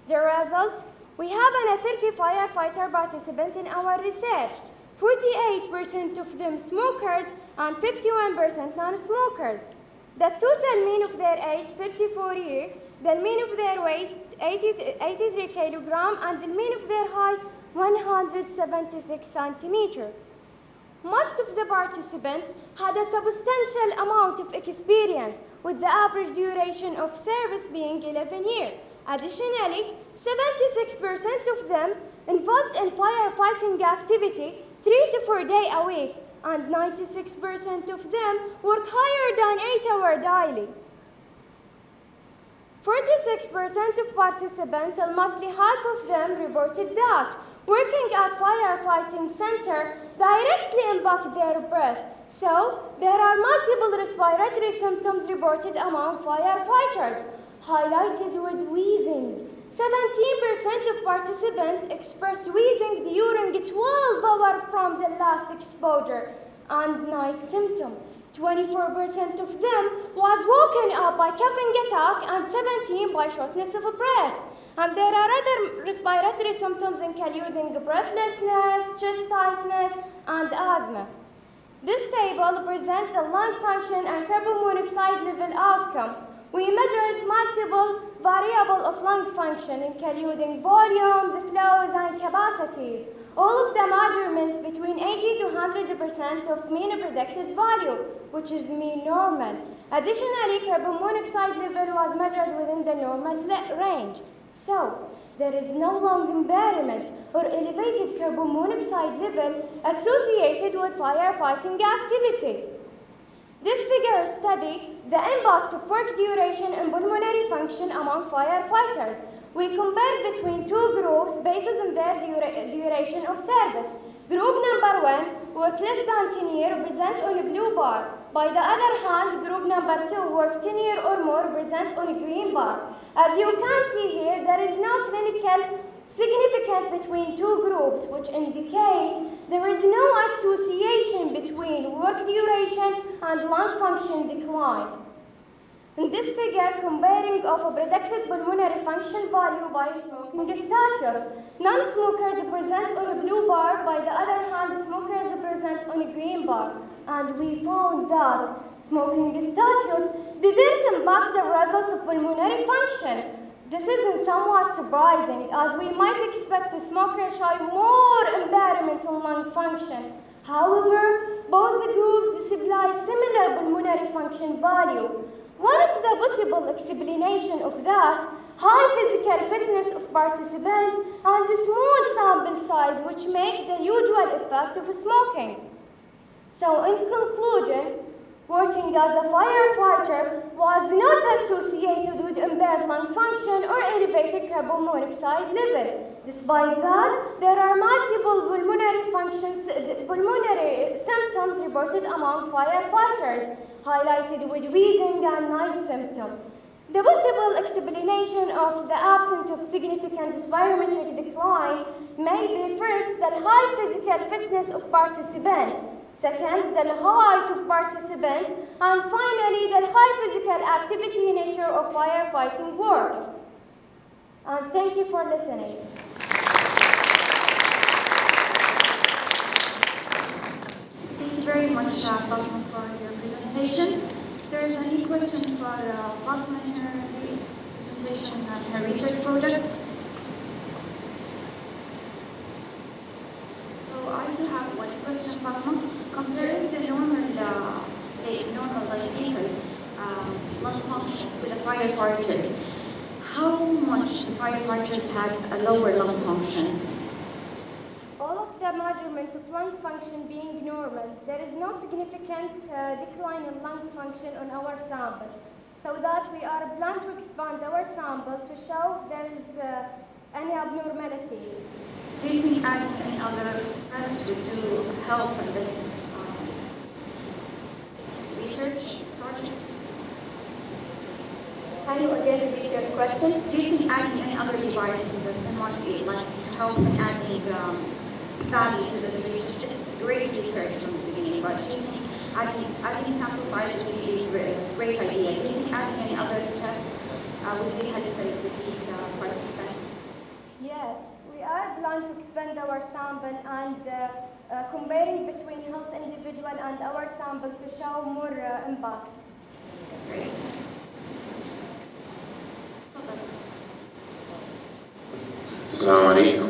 The result, we have a 30 firefighter participants in our research. 48% of them smokers and 51% non-smokers. The total mean of their age, 34 years, the mean of their weight, 83 kilogram, and the mean of their height, 176 centimeters. Most of the participants had a substantial amount of experience, with the average duration of service being 11 years. Additionally, 76% of them involved in firefighting activity 3 to 4 days a week, and 96% of them work higher than 8 hours daily. 46% of participants, almost half of them, reported that working at firefighting center directly impact their breath. So, there are multiple respiratory symptoms reported among firefighters, highlighted with wheezing. 17% of participants expressed wheezing during 12 hours from the last exposure and night symptom. 24% of them was woken up by coughing attack and 17% by shortness of breath. And there are other respiratory symptoms including breathlessness, chest tightness, and asthma. This table presents the lung function and carbon monoxide level outcome. We measured multiple variables of lung function, including volumes, flows, and capacities. All of the measurements between 80 to 100% of mean predicted value, which is mean normal. Additionally, carbon monoxide level was measured within the normal range. So, there is no lung impairment or elevated carbon monoxide level associated with firefighting activity. This figure studies the impact of work duration and pulmonary function among firefighters. We compared between two groups based on their duration of service. Group number 1 work less than 10 years represent on a blue bar. By the other hand, group number 2 work 10 years or more represent on a green bar. As you can see here, there is no clinical significance between two groups, which indicate there is no association between work duration and lung function decline. In this figure, comparing of a predicted pulmonary function value by smoking status, non-smokers present on a blue bar, by the other hand, smokers present on a green bar. And we found that smoking status didn't impact the result of pulmonary function. This isn't somewhat surprising, as we might expect a smoker show more impairment in lung function. However, both the groups display similar pulmonary function value. One of the possible explanations of that, high physical fitness of participants and a small sample size, which make the usual effect of smoking. So in conclusion, working as a firefighter was not associated with impaired lung function or elevated carbon monoxide level. Despite that, there are multiple pulmonary symptoms reported among firefighters, highlighted with wheezing and night symptoms. The possible explanation of the absence of significant spirometric decline may be first, the high physical fitness of participants, second, the height of participants, and finally, the high physical activity nature of firefighting work. And thank you for listening. Thank you very much, Fatima, for your presentation. Is there any question for Fatima in her presentation and her research project? So I do have one question, Fatima. Comparing the normal people lung functions to the firefighters, how much the firefighters had a lower lung functions? All of the measurement of lung function being normal, there is no significant decline in lung function on our sample. So that we are planning to expand our sample to show if there is any abnormalities. Do you think adding any other tests would do help in this research project? Can you again repeat your question? Do you think adding any other device in the MRE, like to help in adding value to this research? It's great research from the beginning, but do you think adding sample size would be a great idea? Do you think adding any other tests would be helpful with these participants? Yes, we are planning to expand our sample and comparing between health individual and our sample to show more impact. Great. Assalamu alaikum.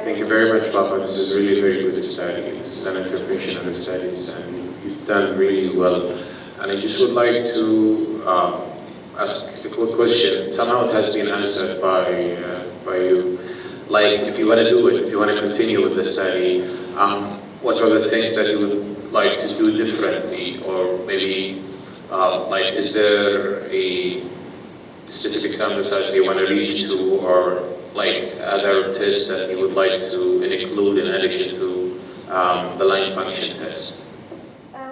Thank you very much, Papa. This is really very good study. This is an intervention in the studies, and you've done really well. And I just would like to ask a quick question. Somehow it has been answered by you. Like, if you want to do it, if you want to continue with the study, what are the things that you would like to do differently, or maybe like, is there a specific sample size that you want to reach to, or like other tests that you would like to include in addition to the lung function test?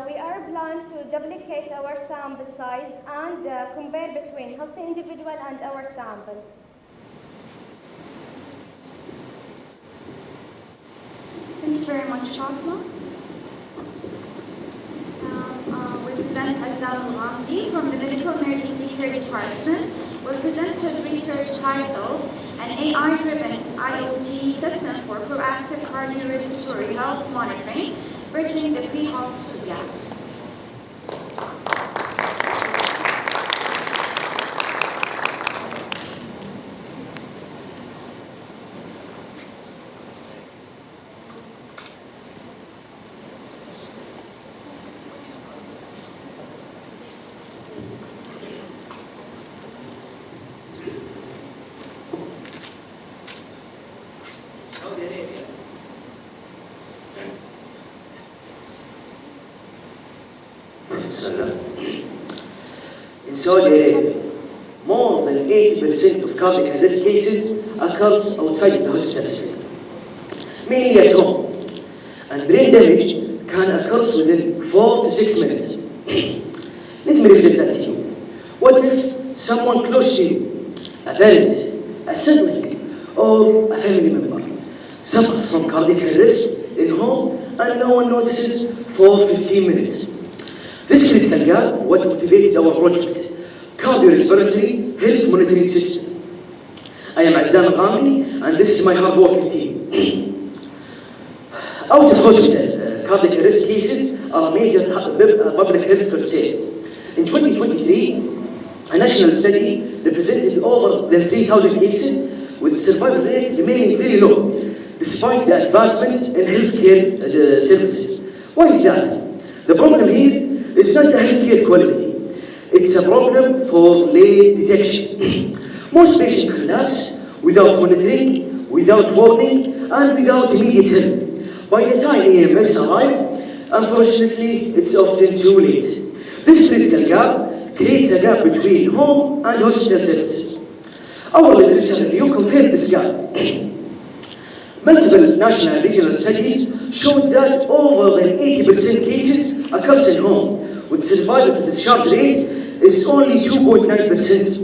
We are planning to duplicate our sample size and compare between healthy individual and our sample. Thank you very much, Fatma. We present Azam Ghamdi from the Medical Emergency Care Department. Will present his research titled An AI-driven IoT System for Proactive Cardiorespiratory Health Monitoring, Bridging the Pre-Hospital Gap. In Saudi Arabia, more than 80% of cardiac arrest cases occurs outside of the hospital setting, mainly at home. and brain damage can occur within 4 to 6 minutes. Let me rephrase that to you. What if someone close to you, a parent, a sibling, or a family member, suffers from cardiac arrest in home and no one notices for 15 minutes? This critical gap what motivated our project, Cardiorespiratory Health Monitoring System. I am Azzam Ghamdi, and this is my hard-working team. Out of hospital, cardiac arrest cases are a major public health concern. In 2023, a national study represented over than 3,000 cases, with survival rates remaining very low, despite the advancement in healthcare services. Why is that? The problem here is not the healthcare quality. It's a problem for late detection. Most patients collapse without monitoring, without warning, and without immediate help. By the time EMS arrive, unfortunately, it's often too late. This critical gap creates a gap between home and hospital services. Our literature review confirmed this gap. Multiple national and regional studies showed that over than 80% cases occurs in home, with survival to discharge rate is only 2.9%.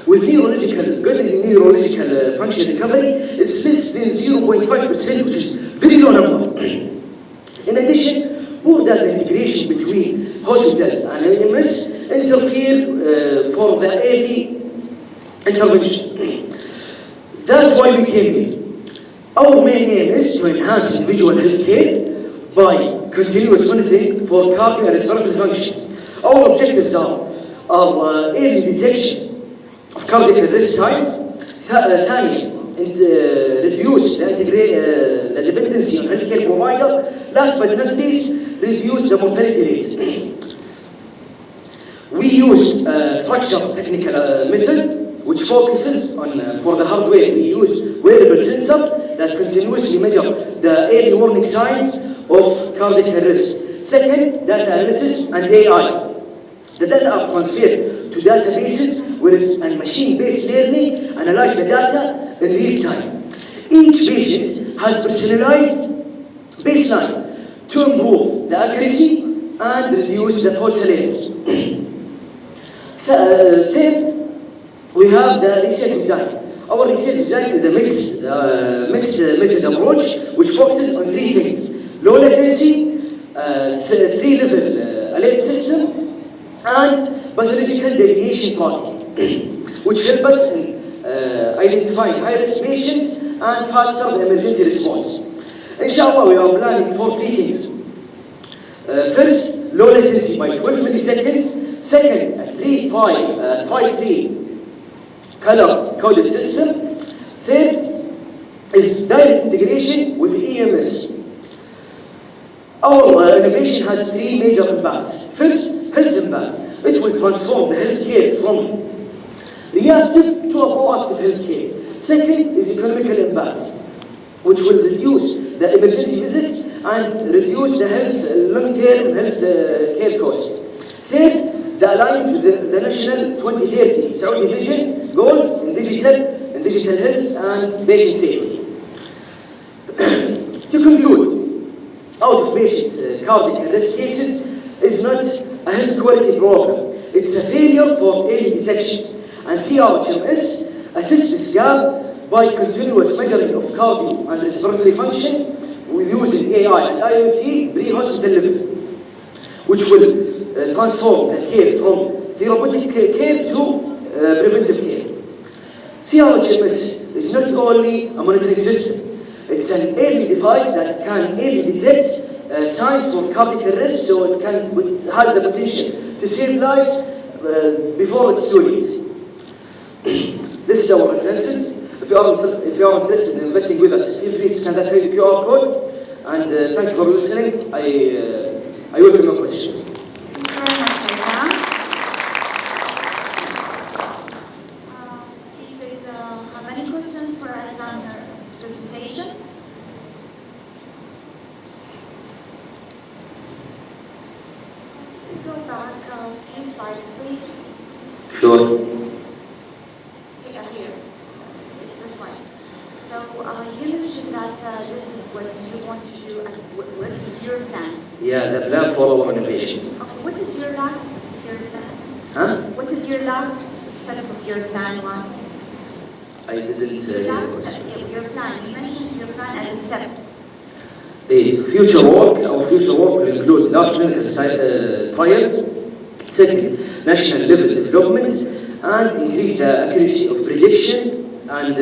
With good neurological function recovery, it's less than 0.5%, which is very low number. In addition, poor data integration between hospital and EMS interfere for the early intervention. That's why we came here. Our main aim is to enhance individual health care by continuous monitoring for cardio and respiratory function. Our objectives are early detection of cardiac arrest signs, reduce the dependency on healthcare provider, last but not least, reduce the mortality rate. We used a structured technical method which focuses on, for the hardware, we use wearable sensor that continuously measure the early warning signs of cardiac arrest. Second, data analysis and AI. The data are transferred to databases and machine-based learning analyze the data in real time. Each patient has personalized baseline to improve the accuracy and reduce the false alarms. Third, we have the research design. Our research design is a mixed method approach which focuses on three things: low latency, three-level alert system, and pathological deviation tracking, which help us in identifying high-risk patients and faster emergency response. Inshallah, we are planning for three things. First, low latency by 12 milliseconds. Second, a 3 color coded system. Third is direct integration with EMS. Our innovation has three major impacts. First, health impact. It will transform the healthcare from reactive to a proactive healthcare. Second is economical impact, which will reduce the emergency visits and reduce the long-term health care cost. Third, the alignment with the national 2030 Saudi vision goals in digital health and patient safety. To conclude, out-of-patient cardiac arrest cases is not a health quality problem. It's a failure for early detection. And CRHMS assists this gap by continuous measuring of cardio and respiratory function with using AI and IoT pre-hospital level, which will transform the care from therapeutic care to preventive care. CRHMS is not only a monitoring system, it's an early device that can early detect signs for cardiac arrest, so it has the potential to save lives before it's too late. This is our references. If you are interested in investing with us, feel free to scan that QR code. And thank you for listening. I welcome your questions. Thank you very much, Aizam. If you could have any questions for Aizam in his presentation. Go back a few slides, please. Sure. Here. It's this one. So So you mentioned that this is what you want to do and what is your plan? Yeah, the plan for our innovation. Okay, what is your last step of your plan? Huh? What is your last step of your plan was? I didn't. Your last step, your plan. You mentioned your plan as steps. Future work. Our future work will include large clinical trials. Second, national level development, and increase the accuracy of prediction and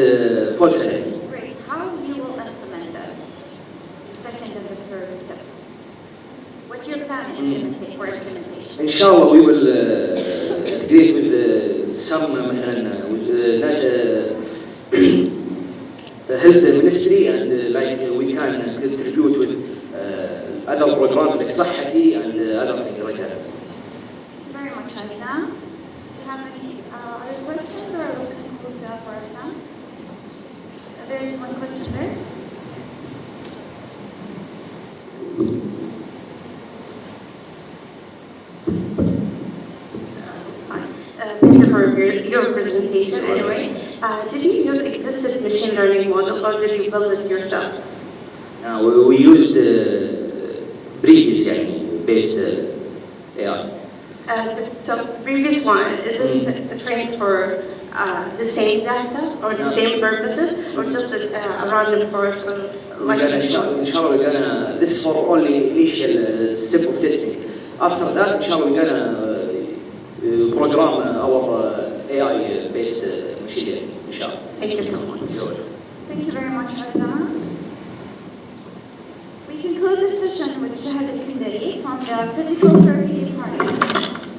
false alarm. Great. How you will implement this? The second and the third step. What's your plan for implementation? Inshallah, we will integrate with some health ministry, and like we can contribute with other programs like Sahati and other things like that. Thank you very much, Azam. Do you have any other questions, or we'll conclude for Azam? There is one question there. Thank you for your presentation. Anyway, did you use existing machine learning model, or did you build it yourself? We used previous based AI. So the previous one, is it trained for the same data or the same purposes, or just a random forest or like? Inshallah, we're gonna. This is for only initial step of testing. After that, inshallah, we're gonna program our AI-based machine learning. Inshallah. Thank you so much. Thank you very much, Azam. We conclude this session with Shahad Al-Kandari from the Physical Therapy Department,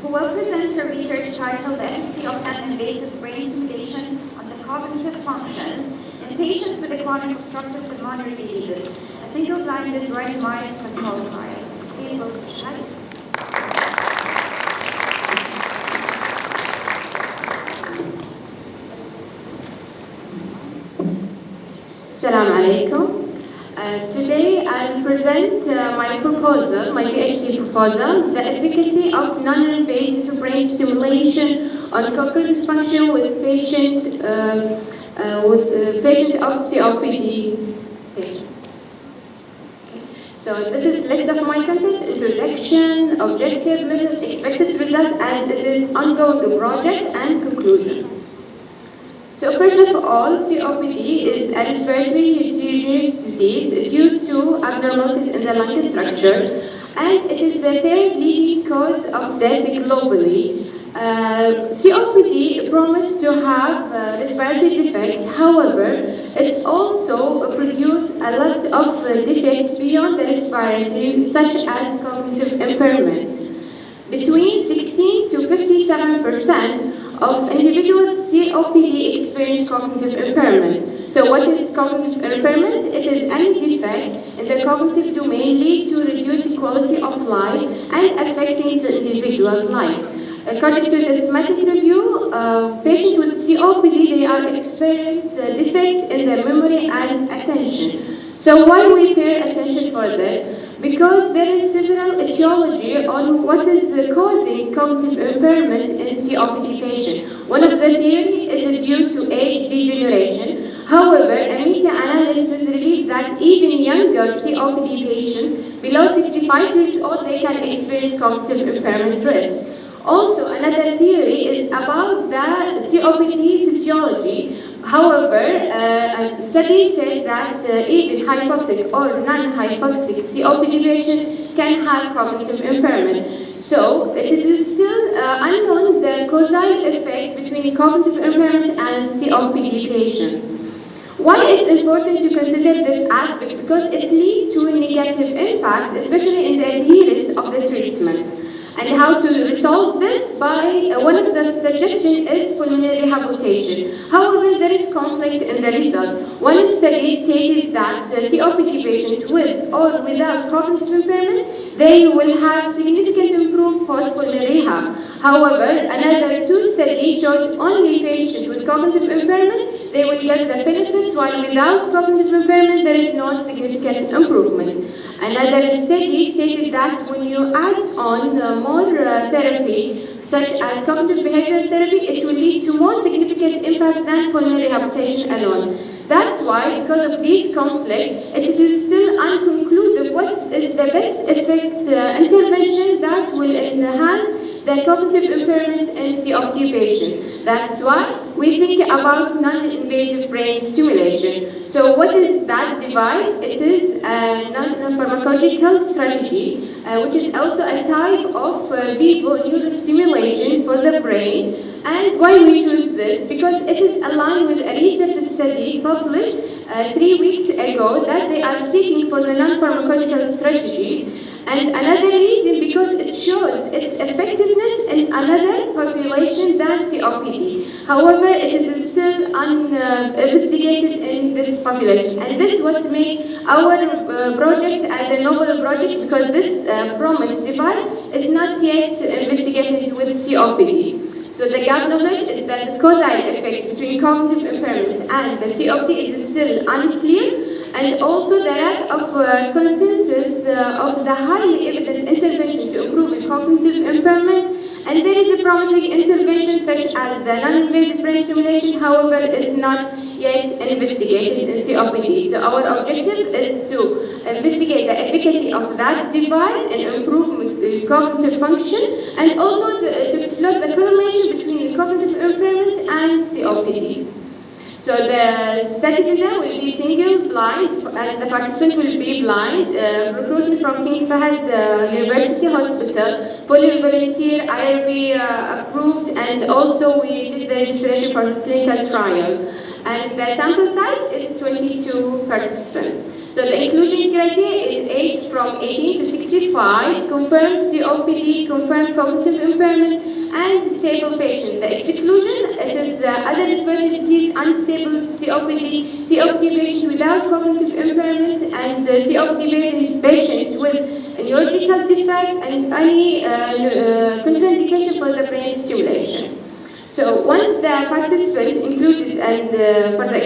who will present her research titled The Efficacy of Non-Invasive Brain Stimulation on the Cognitive Functions in Patients with Chronic Obstructive Pulmonary Diseases, a single-blinded randomized control trial. Please welcome Shahad. Assalamu alaikum. Today I'll present my proposal, my PhD proposal, the efficacy of non-invasive brain stimulation on cognitive function with patient of COPD patient. So this is list of my content: introduction, objective, method, expected result, as is it ongoing project, and conclusion. So first of all, COPD is a respiratory heterogeneous disease due to abnormalities in the lung structures, and it is the third leading cause of death globally. COPD promised to have respiratory defect. However, it's also produce a lot of defect beyond the respiratory, such as cognitive impairment. Between 16 to 57% of individuals COPD experience cognitive impairment. So what is cognitive impairment? It is any defect in the cognitive domain lead to reduced quality of life and affecting the individual's life. According to the systematic review, patients with COPD, they are experience defect in their memory and attention. So why we pay attention for that? Because there is several etiology on what is causing cognitive impairment in COPD patients. One of the theory is due to age degeneration. However, a meta-analysis revealed that even younger COPD patients below 65 years old, they can experience cognitive impairment risk. Also, another theory is about the COPD physiology. However, a study said that even hypoxic or non-hypoxic COPD patient can have cognitive impairment. So, it is still unknown the causal effect between cognitive impairment and COPD patients. Why it's important to consider this aspect? Because it leads to a negative impact, especially in the adherence of the treatment. And how to resolve this? By one of the suggestions is pulmonary rehabilitation. However, there is conflict in the results. One study stated that COPD patients with or without cognitive impairment, they will have significant improved post-pulmonary rehab. However, another two studies showed only patients with cognitive impairment, they will get the benefits, while without cognitive impairment, there is no significant improvement. Another study stated that when you add on more therapy, such as cognitive behavioral therapy, it will lead to more significant impact than pulmonary rehabilitation alone. That's why, because of this conflict, it is still unconclusive what is the best effect intervention that will enhance the cognitive impairments in COPD patients. That's why we think about non-invasive brain stimulation. So what is that device? It is a non-pharmacological strategy, which is also a type of vivo neurostimulation for the brain. And why we choose this? Because it is aligned with a research study published 3 weeks ago that they are seeking for the non-pharmacological strategies. And another reason, because it shows its effectiveness in another population than COPD. However, it is still investigated in this population. And this is what makes our project as a novel project, because this promised device is not yet investigated with COPD. So the gap knowledge is that the causal effect between cognitive impairment and the COPD is still unclear, and also the lack of consensus of the highly evidence intervention to improve the cognitive impairment. And there is a promising intervention such as the non-invasive brain stimulation, however, is not yet investigated in COPD. So our objective is to investigate the efficacy of that device and improve cognitive function, and also to explore the correlation between cognitive impairment and COPD. So the study design will be single blind, as the participant will be blind, recruited from King Fahd University Hospital, fully volunteer, IRB approved, and also we did the registration for clinical trial. And the sample size is 22 participants. So the inclusion criteria is age from 18 to 65, confirmed COPD, confirmed cognitive impairment, and stable patient. The exclusion, it is other respiratory disease, unstable COPD, COPD patient without cognitive impairment, and COPD patient with a neurological defect, and any contraindication for the brain stimulation. So once the participant included and for the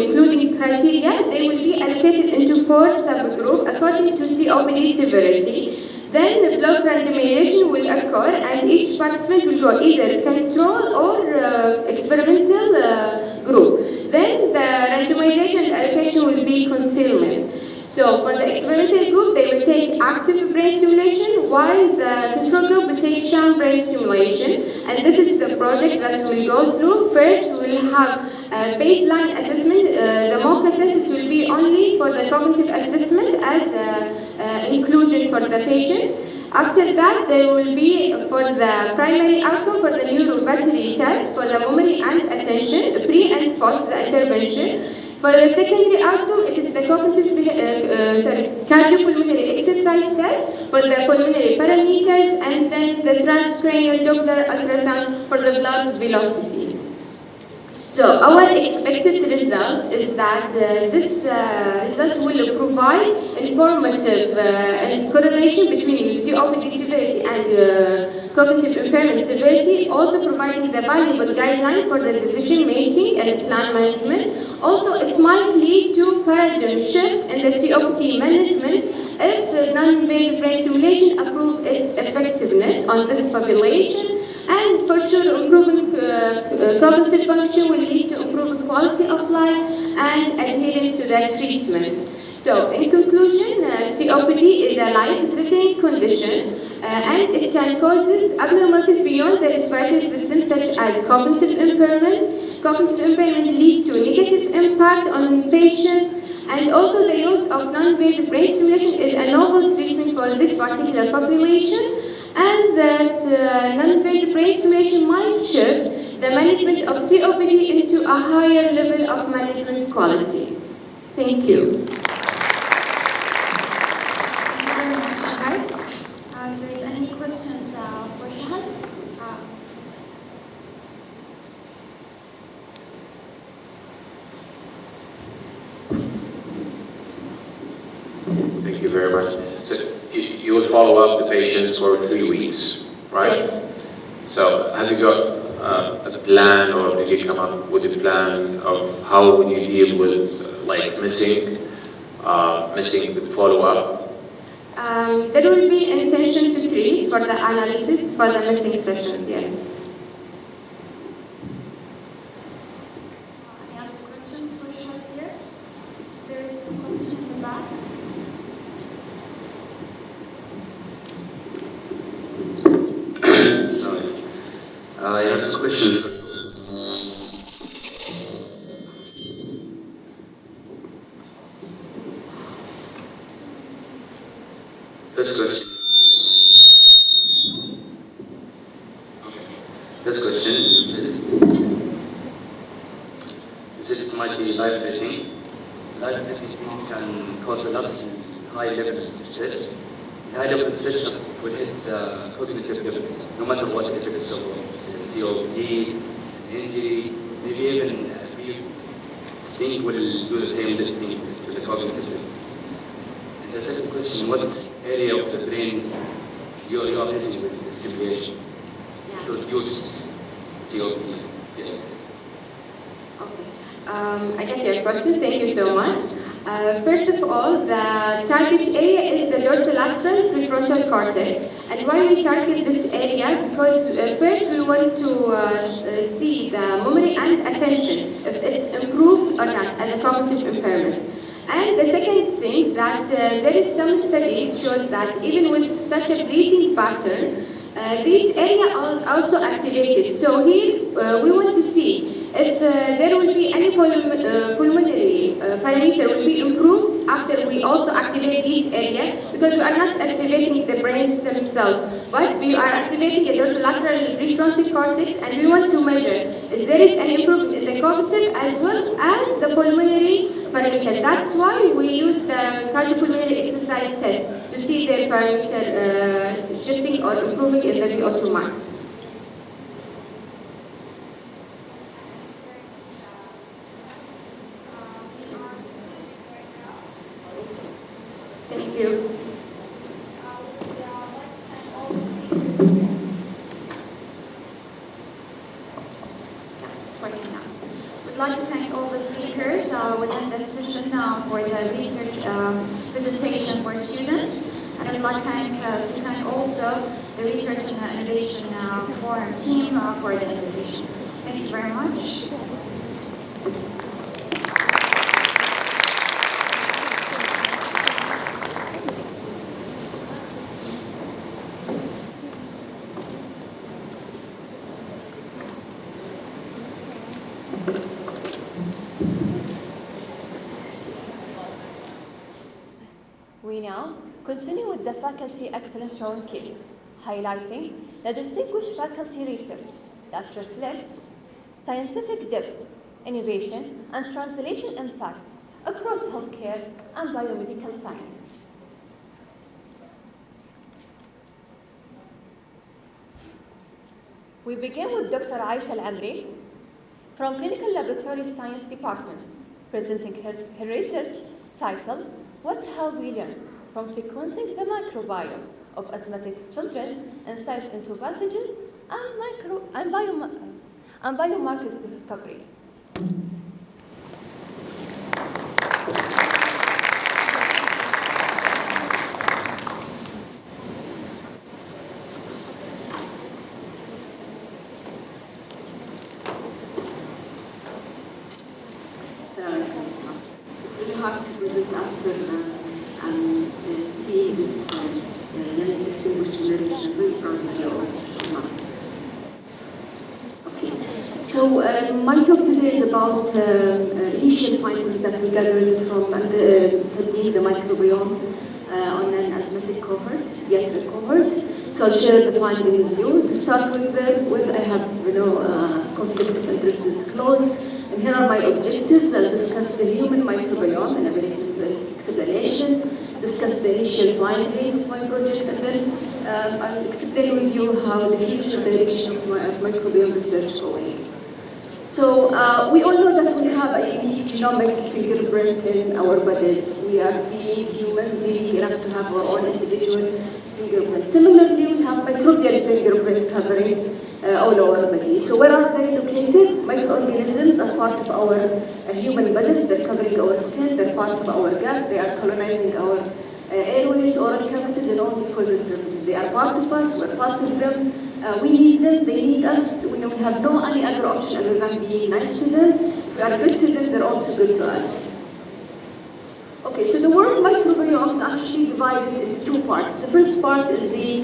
including criteria, they will be allocated into 4 subgroups according to COPD severity. Then the block randomization will occur, and each participant will go either control or experimental group. Then the randomization and allocation will be concealment. So for the experimental group, they will take active brain stimulation, while the control group will take sham brain stimulation. And this is the project that we'll go through. First, we'll have a baseline assessment. The MOCA test will be only for the cognitive assessment as inclusion for the patients. After that, there will be for the primary outcome for the neuro battery test for the memory and attention, pre and post the intervention. For the secondary outcome, it is the cognitive, cardiopulmonary exercise test for the pulmonary parameters, and then the transcranial Doppler ultrasound for the blood velocity. So our expected result is that this result will provide informative and correlation between COPD severity and cognitive impairment severity, also providing the valuable guideline for the decision making and plan management. Also, it might lead to paradigm shift in the COPD management if non-invasive brain stimulation approves its effectiveness on this population. And for sure, improving cognitive function will lead to improved quality of life and adherence to the treatment. So, in conclusion, COPD is a life-threatening condition, and it can cause abnormalities beyond the respiratory system, such as cognitive impairment. Cognitive impairment lead to negative impact on patients, and also the use of non-invasive brain stimulation is a novel treatment for this particular population, and that non-invasive brain stimulation might shift the management of COPD into a higher level of management quality. Thank you. Thank you very much, Shahad. So is any questions for Shahad? Thank you very much. So you will follow up the patients for 3 weeks, right? Yes. So have you got a plan, or did you come up with a plan of how would you deal with like missing the follow-up? There will be intention to treat for the analysis for the missing sessions, yes. Any other questions for Shahad here? is a question in the back. Sorry. I have two questions. First question. First question. You said it might be life-threatening. Life-threatening things can cause a lot of high level of stress. The high level of stress just will hit the cognitive levels, no matter what it is. So it's COPD, injury, maybe even sting will do the same thing to the cognitive level. And the second question, what area of the brain you are hitting with the stimulation to reduce COPD? I get your question. Thank you so much. First of all, the target area is the dorsolateral prefrontal cortex. And why we target this area? Because first we want to see the memory and attention, if it's improved or not as a cognitive impairment. And the second thing that there is some studies shows that even with such a breathing pattern, this area are also activated. So here we want to see if there will be any pulmonary parameter will be improved after we also activate this area, because we are not activating the brain stem cell, but we are activating a dorsolateral prefrontal cortex, and we want to measure if there is an improvement in the cognitive as well as the pulmonary parameters. That's why we use the cardiopulmonary exercise test to see their parameter shifting or improving in the VO2 max. Thank you. It's working now. We'd like to thank all the speakers within this session for the research presentation for students. And I'd like to thank also the Research and Innovation Forum team for the invitation. Thank you very much. We now continue with the Faculty Excellence Showcase, highlighting the distinguished faculty research that reflects scientific depth, innovation, and translation impact across healthcare and biomedical science. We begin with Dr. Aisha Al-Amri from Clinical Laboratory Science Department, presenting her research titled, What Have We Learned from Sequencing the Microbiome of Asthmatic Children, Insight into Pathogen and Biomarkers Discovery. It's really hard to present after seeing this young distinguished generation. I'm very proud of you all. Okay, so my talk today is about initial findings that we gathered from studying the microbiome on an asthmatic cohort, pediatric cohort. So I'll share the findings with you. To start with, I have conflict of interest to disclose. And here are my objectives. I'll discuss the human microbiome in a very simple explanation, discuss the initial finding of my project, and then I'll explain with you how the future direction of microbiome research is going. So we all know that we have a unique genomic fingerprint in our bodies. We are being humans, unique enough to have our own individual fingerprint. Similarly, we have microbial fingerprint covering all our body. So where are they located? Microorganisms are part of our human bodies. They're covering our skin. They're part of our gut. They are colonizing our airways, oral cavities, and all mucosal surfaces. They are part of us. We're part of them. We need them. They need us. We have no any other option other than being nice to them. If we are good to them, they're also good to us. Okay, so the word microbiome is actually divided into two parts. The first part is the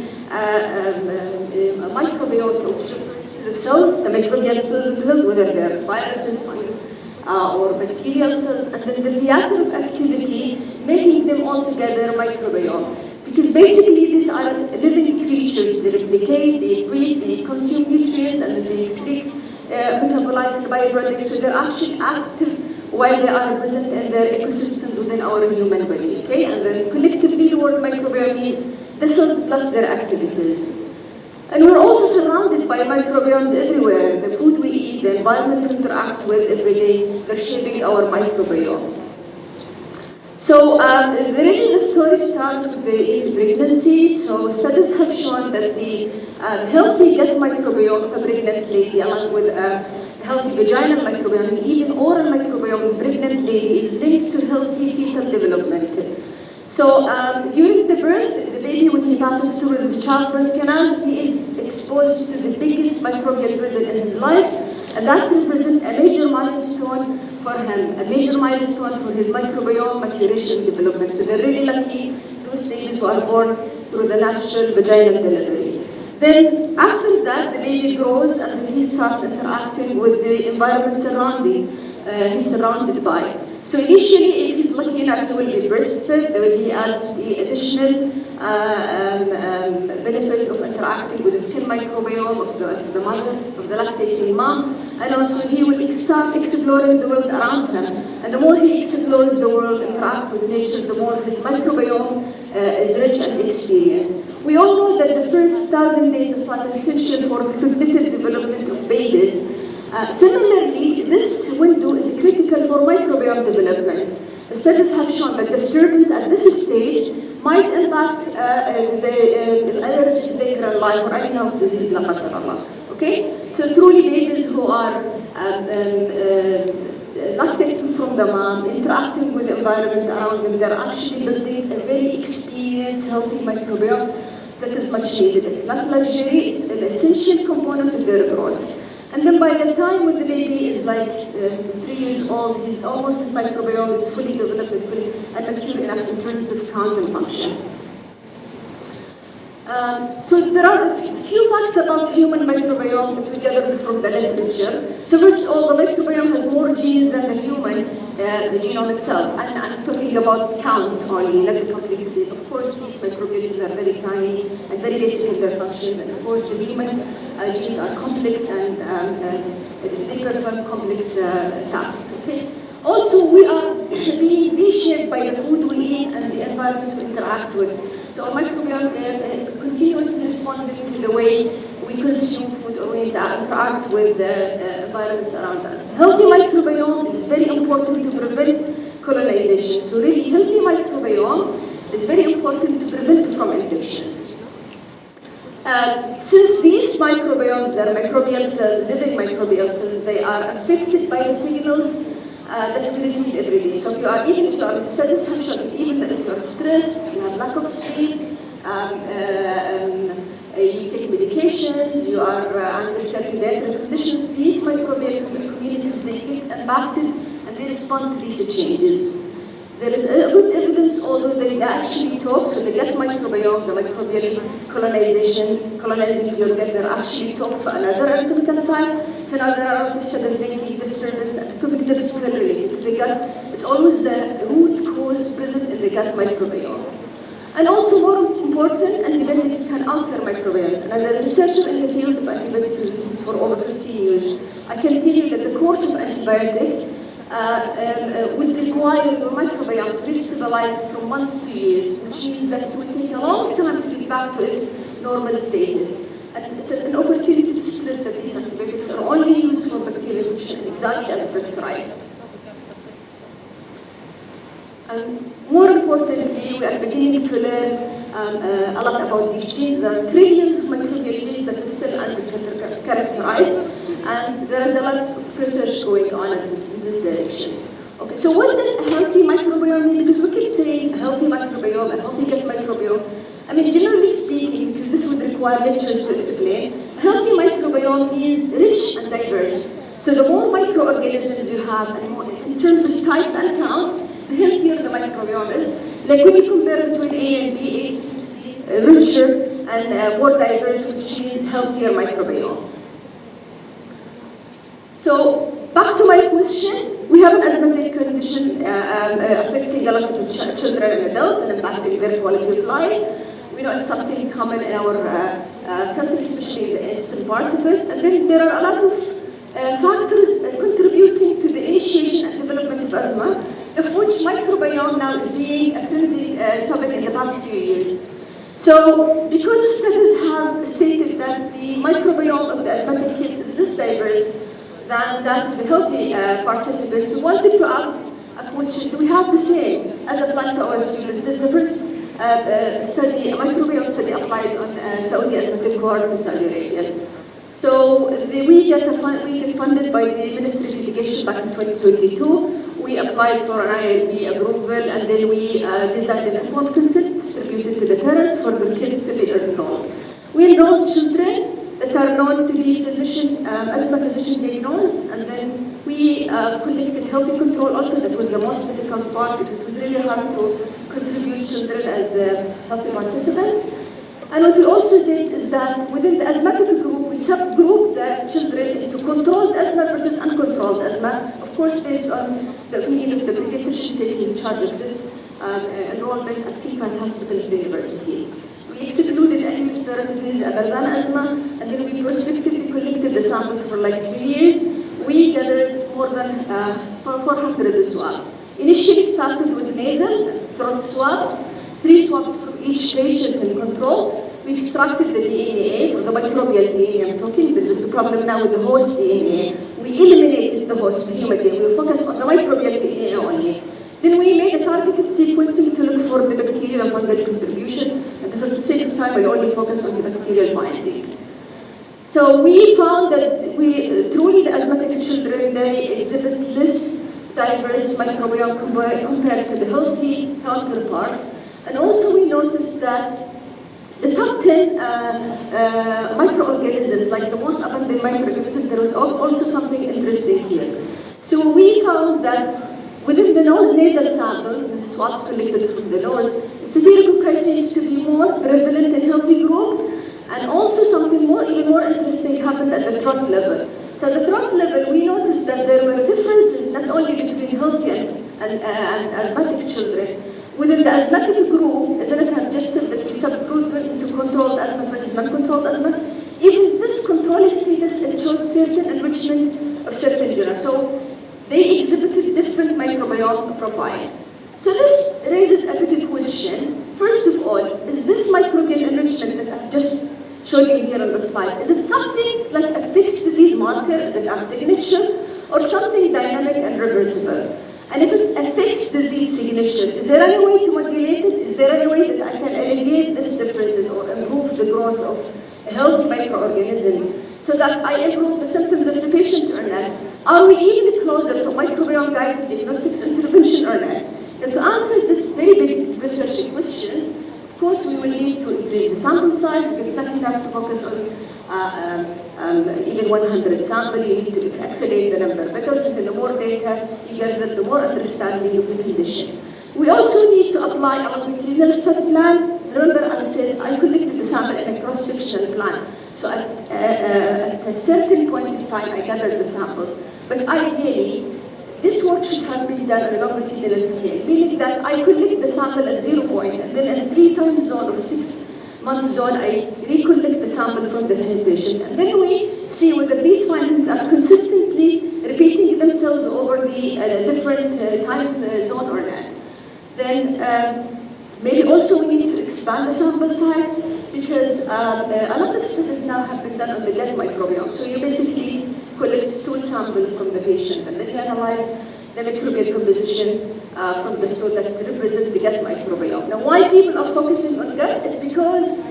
microbiome, which refers to the cells, the microbial cells, whether they're viruses, fungus, or bacterial cells, and then the theater of activity, making them all together microbiome. Because basically these are living creatures. They replicate, they breathe, they consume nutrients, and they excrete metabolites and bioproducts. So they're actually active while they are present in their ecosystems within our human body. Okay, and then collectively the word microbiome means the cells plus their activities. And we're also surrounded by microbiomes everywhere. The food we eat, the environment we interact with every day, they're shaping our microbiome. So really the story starts with the pregnancy. So studies have shown that the healthy gut microbiome of a pregnant lady, along with a healthy vaginal microbiome and even oral microbiome in pregnant lady, is linked to healthy fetal development. So during the birth, the baby, when he passes through the childbirth canal, he is exposed to the biggest microbial burden in his life, and that represents a major milestone for him, a major milestone for his microbiome maturation and development. So they're really lucky, those babies who are born through the natural vaginal delivery. Then after that, the baby grows and then he starts interacting with the environment surrounding, he's surrounded by. So initially, if he's lucky enough, he will be breastfed. There will be the additional benefit of interacting with the skin microbiome of the mother, of the lactating mom, and also he will start exploring the world around him. And the more he explores the world, interact with nature, the more his microbiome is rich and experienced. We all know that the first 1,000 days of life is essential for the cognitive development of babies. Similarly, this window is critical for microbiome development. Studies have shown that disturbance at this stage might impact the allergies later in life or any health disease, la qadar Allah. Okay? So truly babies who are lactated from the mom, interacting with the environment around them, they're actually building a very experienced, healthy microbiome that is much needed. It's not luxury, it's an essential component of their growth. And then by the time when the baby is like 3 years old, his microbiome is fully developed and mature enough in terms of count and function. So there are a few facts about human microbiome that we gathered from the literature. So first of all, the microbiome has more genes than the human genome itself. And I'm talking about counts only, not the complexity. Of course, these microbial genes are very tiny and very basic in their functions. And of course, the human genes are complex and they perform complex tasks. Okay. Also, we are being reshaped by the food we eat and the environment we interact with. So our microbiome continuously responding to the way we consume food or we interact with the environments around us. Healthy microbiome is very important to prevent colonization. So really, healthy microbiome is very important to prevent from infections. Since these microbiomes, they are microbial cells, living microbial cells, they are affected by the signals that we receive every day. So even if you are, studies have shown that even if you are stressed, you have lack of sleep, you take medications, you are under certain dietary conditions, these microbial communities, they get impacted and they respond to these changes. There is good evidence, although they actually talk, so the gut microbiome, the microbial colonizing your gut, they actually talk to another anatomical site. So now there are a lot of studies linking disturbance and cognitive skill related to the gut. It's always the root cause present in the gut microbiome. And also more important, antibiotics can alter microbiomes. And as a researcher in the field of antibiotic resistance for over 15 years, I can tell you that the course of antibiotic would require your microbiome to restabilize from months to years, which means that it will take a long time to get back to its normal status. And it's an opportunity to stress that these antibiotics are only used for bacterial infection exactly as prescribed. More importantly, we are beginning to learn a lot about these genes. There are trillions of microbial genes that are still under-characterized, and there is a lot of research going on in this direction. Okay, so what does a healthy microbiome mean? Because we keep saying a healthy microbiome, a healthy gut microbiome. I mean, generally speaking, because this would require lectures to explain, a healthy microbiome is rich and diverse. So the more microorganisms you have, and more, in terms of types and count, the healthier the microbiome is. Like when you compare between A and B, A seems to be richer and more diverse, which means healthier microbiome. So back to my question, we have an asthmatic condition affecting a lot of children and adults and impacting their quality of life. We know it's something common in our country, especially in the eastern part of it. And then there are a lot of factors contributing to the initiation and development of asthma, of which microbiome now is being a trending topic in the past few years. So, because studies have stated that the microbiome of the asthmatic kids is less diverse than that of the healthy participants, we wanted to ask a question: do we have the same as applied to our students? This is the first study, a microbiome study applied on Saudi asthmatic cohort in Saudi Arabia. So we get funded by the Ministry of Education back in 2022. We applied for an ILB approval, and then we designed an informed consent distributed to the parents for their kids to be enrolled. We enrolled children that are known to be asthma physician diagnosed, and then we collected healthy control also. That was the most difficult part because it was really hard to contribute children as healthy participants. And what we also did is that within the asthmatic group, we subgrouped the children into controlled asthma versus uncontrolled asthma, of course based on the opinion of the pediatrician taking charge of this enrollment at King Fahd Hospital of the university. We excluded any respiratory disease other than asthma, and then we prospectively collected the samples for like 3 years. We gathered more than 400 swabs. Initially started with nasal throat swabs, 3 swabs from each patient in control. We extracted the DNA for the microbial DNA I'm talking. There's a problem now with the host DNA. We eliminated the host, the human DNA. We focused on the microbial DNA only. Then we made a targeted sequencing to look for the bacterial and fungal contribution. And for the sake of time, we'll only focus on the bacterial finding. So we found that truly the asthmatic children, they exhibit less diverse microbiome compared to the healthy counterparts. And also we noticed that the top 10 microorganisms, like the most abundant microorganisms, there was also something interesting here. So we found that within the nasal samples, the swabs collected from the nose, Staphylococcus seems to be more prevalent in healthy group, and also something even more interesting happened at the throat level. So at the throat level, we noticed that there were differences not only between healthy and asthmatic children. Within the asthmatic group, as I have just said that we subgrouped into controlled asthma versus non-controlled asthma, even this control status, it showed certain enrichment of certain genera. So they exhibited different microbiome profile. So this raises a big question. First of all, is this microbial enrichment that I've just showed you here on the slide, is it something like a fixed disease marker, is it a signature, or something dynamic and reversible? And if it's a fixed disease signature, is there any way to modulate it? Is there any way that I can alleviate these differences or improve the growth of a healthy microorganism so that I improve the symptoms of the patient or not? Are we even closer to microbiome-guided diagnostics intervention or not? And to answer this very big research questions, of course we will need to increase the sample size because it's not enough to focus on even 100 samples. You need to accelerate the number because the more data you gather, the more understanding of the condition. We also need to apply a longitudinal study plan. Remember I said I collected the sample in a cross-sectional plan. So at a certain point of time I gathered the samples. But ideally, this work should have been done on a longitudinal scale, meaning that I collect the sample at 0 point, and then in a 3 times zone or 6 months zone, I recollect the sample from the same patient. And then we see whether these findings are consistently repeating themselves over the different time zone or not. Then maybe also we need to expand the sample size because a lot of studies now have been done on the gut microbiome. So you basically collect stool sample from the patient and then you analyze the microbial composition from the stool that represent the gut microbiome. Now why people are focusing on gut? It's because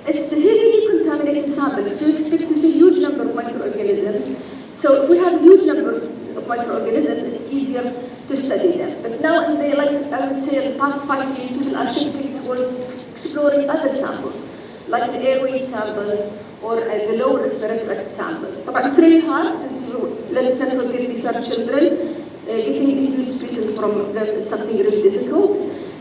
it's the heavily contaminated sample. So you expect to see a huge number of microorganisms. So if we have a huge number of microorganisms, it's easier to study them. But now in the, I would say in the past 5 years, people are shifting towards exploring other samples, like the airway samples or the lower respiratory tract sample. But it's really hard because let's not forget these are children. getting induced sputum from them is something really difficult.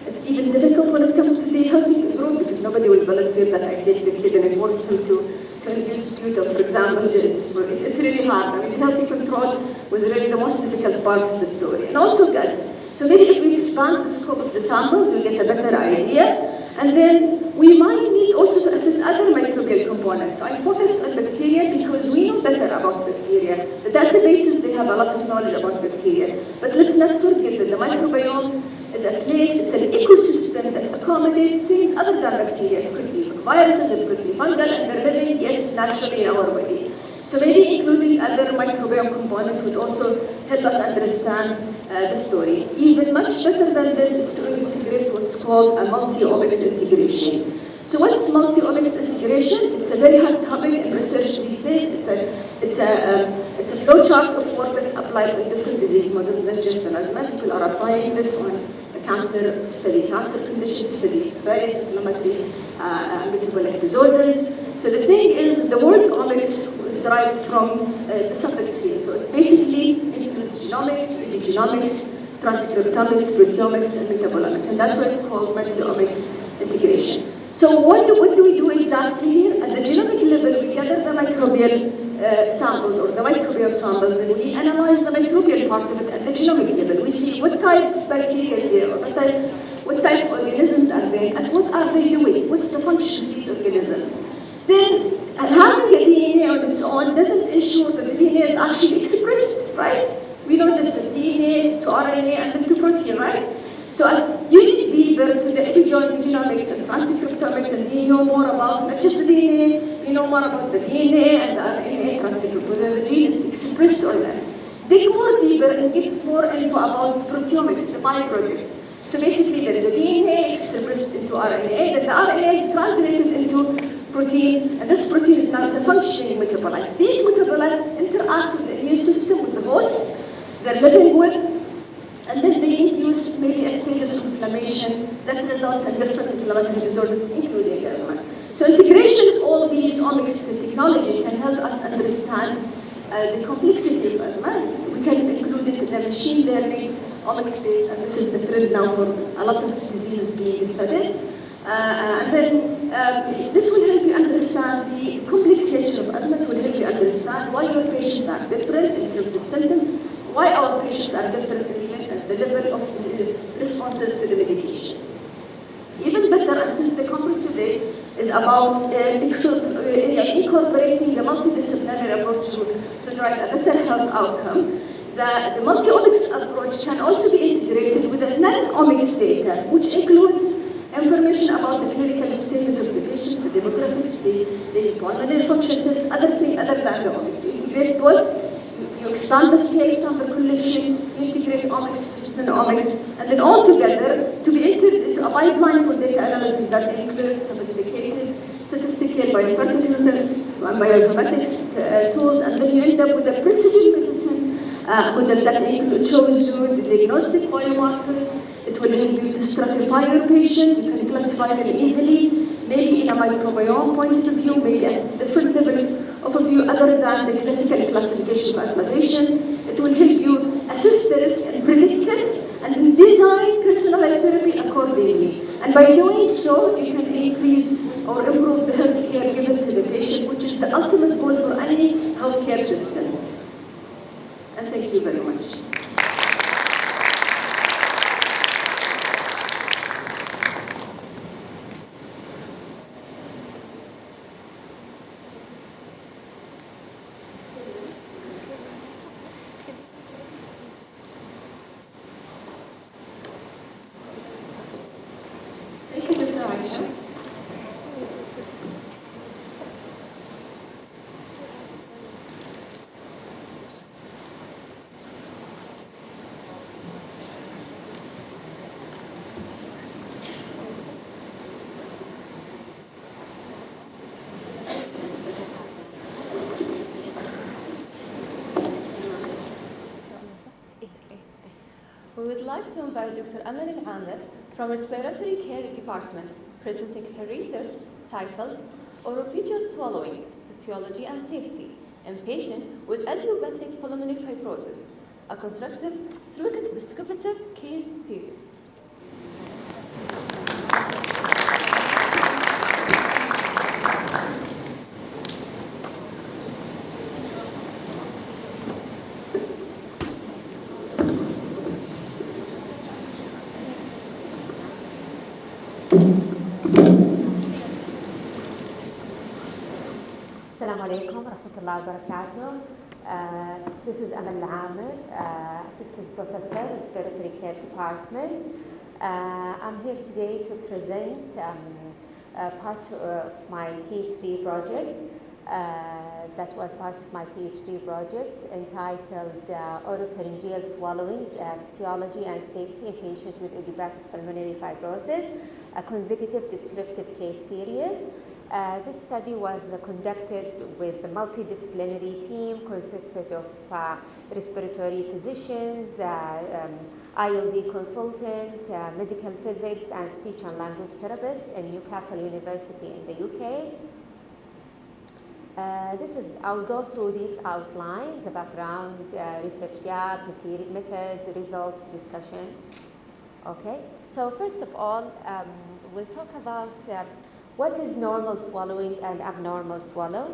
It's even difficult when it comes to the healthy group because nobody will volunteer that I take the kid and I force him to induce sputum, for example. It's really hard. I mean, healthy control was really the most difficult part of the story. And also gut. So maybe if we expand the scope of the samples, we get a better idea. And then we might need also to assess other microbial components. So I focus on bacteria because we know better about bacteria. The databases, they have a lot of knowledge about bacteria. But let's not forget that the microbiome is a place, it's an ecosystem that accommodates things other than bacteria. It could be viruses, it could be fungal, and they're living, yes, naturally in our body. So maybe including other microbiome component would also help us understand the story. Even much better than this is to integrate what's called a multi-omics integration. So what's multi-omics integration? It's a very hot topic in research these days. It's a flowchart of work that's applied on different disease models, not just an asthma. People are applying this on cancer, to study cancer conditions, to study various inflammatory metabolic disorders. So the thing is, the word omics is derived from the suffix here. So it's basically includes genomics, epigenomics, transcriptomics, proteomics, and metabolomics. And that's why it's called multi-omics integration. So what do we do exactly here? At the genomic level, we gather the microbial samples or the microbiome samples, then we analyze the microbial part of it at the genomic level. We see what type of bacteria is there, what type of organisms are there, and what are they doing? What's the function of these organisms? Then having a DNA on its own doesn't ensure that the DNA is actually expressed, right? We know this, the DNA to RNA and then to protein, right? So you dig deeper to the epigenomics and transcriptomics, and you know more about not just the DNA, you know more about the DNA and the RNA transcript, whether the gene is expressed or not. Dig more deeper and get more info about proteomics, the byproduct. So basically there is a DNA expressed into RNA, then the RNA is translated into protein, and this protein is now a functioning metabolite. These metabolites interact with the immune system, with the host they're living with, and then they induce maybe a status of inflammation that results in different inflammatory disorders, including asthma. So integration of all these omics technology can help us understand the complexity of asthma. We can include it in the machine learning omics based, and this is the trend now for a lot of diseases being studied. And then this will help you understand the complex nature of asthma. It will help you understand why your patients are different in terms of symptoms, why our patients are different even at the level of the responses to the medications. Even better, and since the conference today is about incorporating the multidisciplinary approach to drive a better health outcome, the multi-omics approach can also be integrated with the non-omics data, which includes information about the clinical status of the patient, the demographics, the pulmonary function tests, other things other than the omics. You integrate both. You expand the scale of sample collection, you integrate omics, precision omics, and then all together to be entered into a pipeline for data analysis that includes sophisticated statistical, bioinformatics, and bioinformatics tools, and then you end up with a precision medicine model that shows you the diagnostic biomarkers. It will help you to stratify your patient. You can classify them easily, maybe in a microbiome point of view, maybe at different level of a view other than the classical classification of asthma patient. It will help you assess the risk and predict it, and then design personalized therapy accordingly. And by doing so, you can increase or improve the health care given to the patient, which is the ultimate goal for any healthcare system. And thank you very much. We would like to invite Dr. AMRI Forum from Respiratory Care Department, presenting her research titled Orophageal Swallowing, Physiology and Safety in Patients with Idiopathic Pulmonary Fibrosis, a constructive through descriptive case series. Assalamu alaikum warahmatullahi wabarakatuh. This is AMRI, Assistant Professor, Respiratory Care Department. I'm here today to present part of my PhD project. That was part of my PhD project entitled Oropharyngeal Swallowing, Physiology and Safety in Patients with Idiopathic Pulmonary Fibrosis, a consecutive descriptive case series. This study was conducted with a multidisciplinary team consisted of respiratory physicians, ILD consultant, medical physics, and speech and language therapist in Newcastle University in the UK. I'll go through these outlines, the background, research gap, methods, results, discussion. Okay, so first of all, we'll talk about what is normal swallowing and abnormal swallow.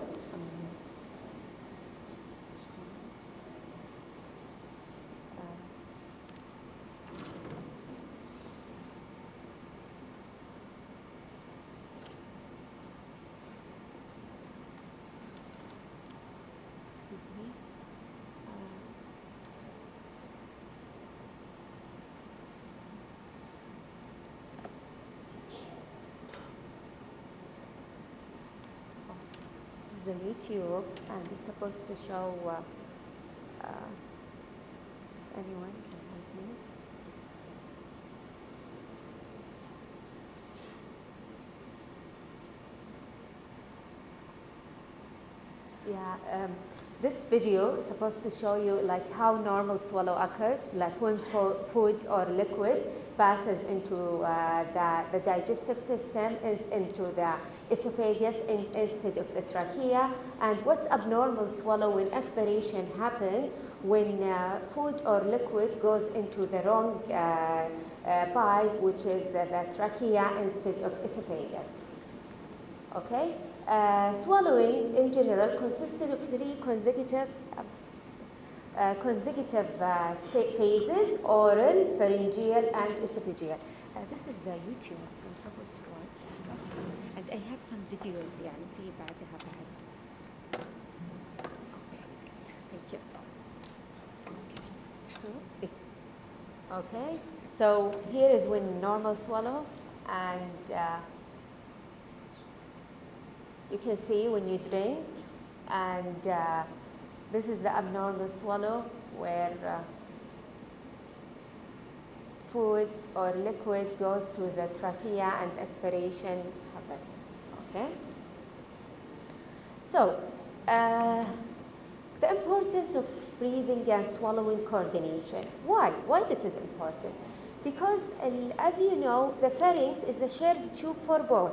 The YouTube, and it's supposed to show anyone can help please. Yeah, this video is supposed to show you like how normal swallow occurred, like when food or liquid passes into the digestive system, into the esophagus instead of the trachea, and what's abnormal swallow when aspiration happens when food or liquid goes into the wrong pipe, which is the trachea instead of esophagus. Okay? Swallowing in general consisted of three consecutive phases: oral, pharyngeal, and esophageal. This is the YouTube, so it's supposed to work. And I have some videos يعني في بعدها بعد. Thank you. Okay, so here is when normal swallow, and you can see when you drink, and this is the abnormal swallow where food or liquid goes to the trachea and aspiration happens. Okay? So, the importance of breathing and swallowing coordination. Why? Why this is important? Because, as you know, the pharynx is a shared tube for both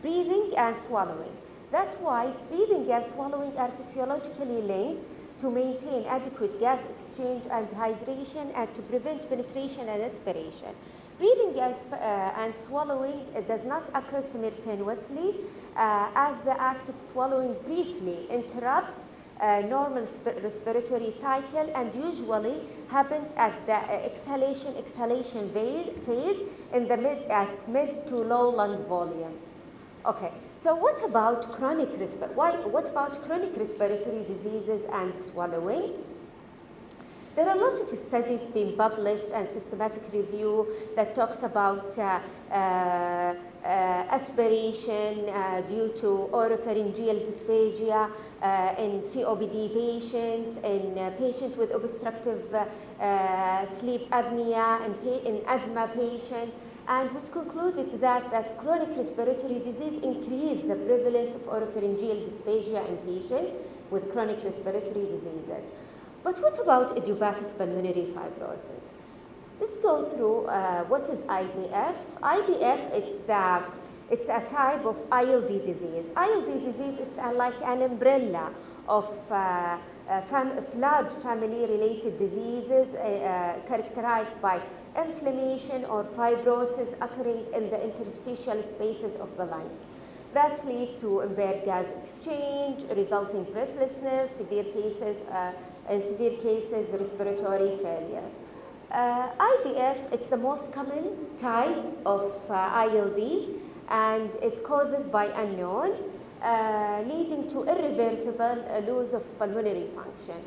breathing and swallowing. That's why breathing and swallowing are physiologically linked to maintain adequate gas exchange and hydration and to prevent penetration and aspiration. Breathing and swallowing does not occur simultaneously as the act of swallowing briefly interrupts normal respiratory cycle and usually happens at the exhalation phase in the mid to low lung volume. Okay, so what about chronic respiratory diseases and swallowing? There are a lot of studies being published and systematic review that talks about aspiration due to oropharyngeal dysphagia in COPD patients, in patients with obstructive sleep apnea, in asthma patients, and which concluded that chronic respiratory disease increased the prevalence of oropharyngeal dysphagia in patients with chronic respiratory diseases. But what about idiopathic pulmonary fibrosis? Let's go through what is IPF. IPF, it's a type of ILD disease. ILD disease, it's like an umbrella of large family-related diseases characterized by inflammation or fibrosis occurring in the interstitial spaces of the lung. That leads to impaired gas exchange, resulting breathlessness, in severe cases, respiratory failure. IBF, it's the most common type of ILD, and its causes by unknown, leading to irreversible loss of pulmonary function.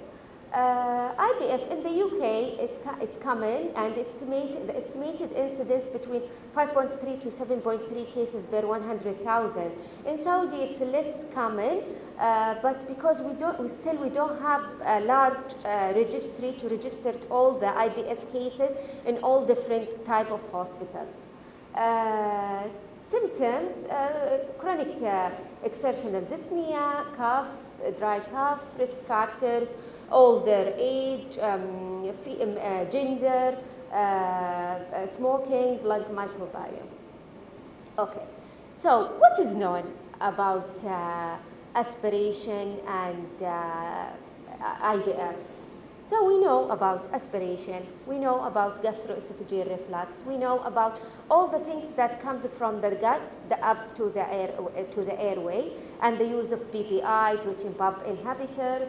IBF in the UK, it's common, and the estimated incidence between 5.3 to 7.3 cases per 100,000. In Saudi, it's less common, but because we don't have a large registry to register all the IBF cases in all different type of hospitals. Symptoms: chronic exertional dyspnea, cough, dry cough. Risk factors: older age, gender, smoking, lung microbiome. Okay, so what is known about aspiration and IBF? So we know about aspiration, we know about gastroesophageal reflux, we know about all the things that comes from the gut up to the airway, and the use of PPI, protein pump inhibitors.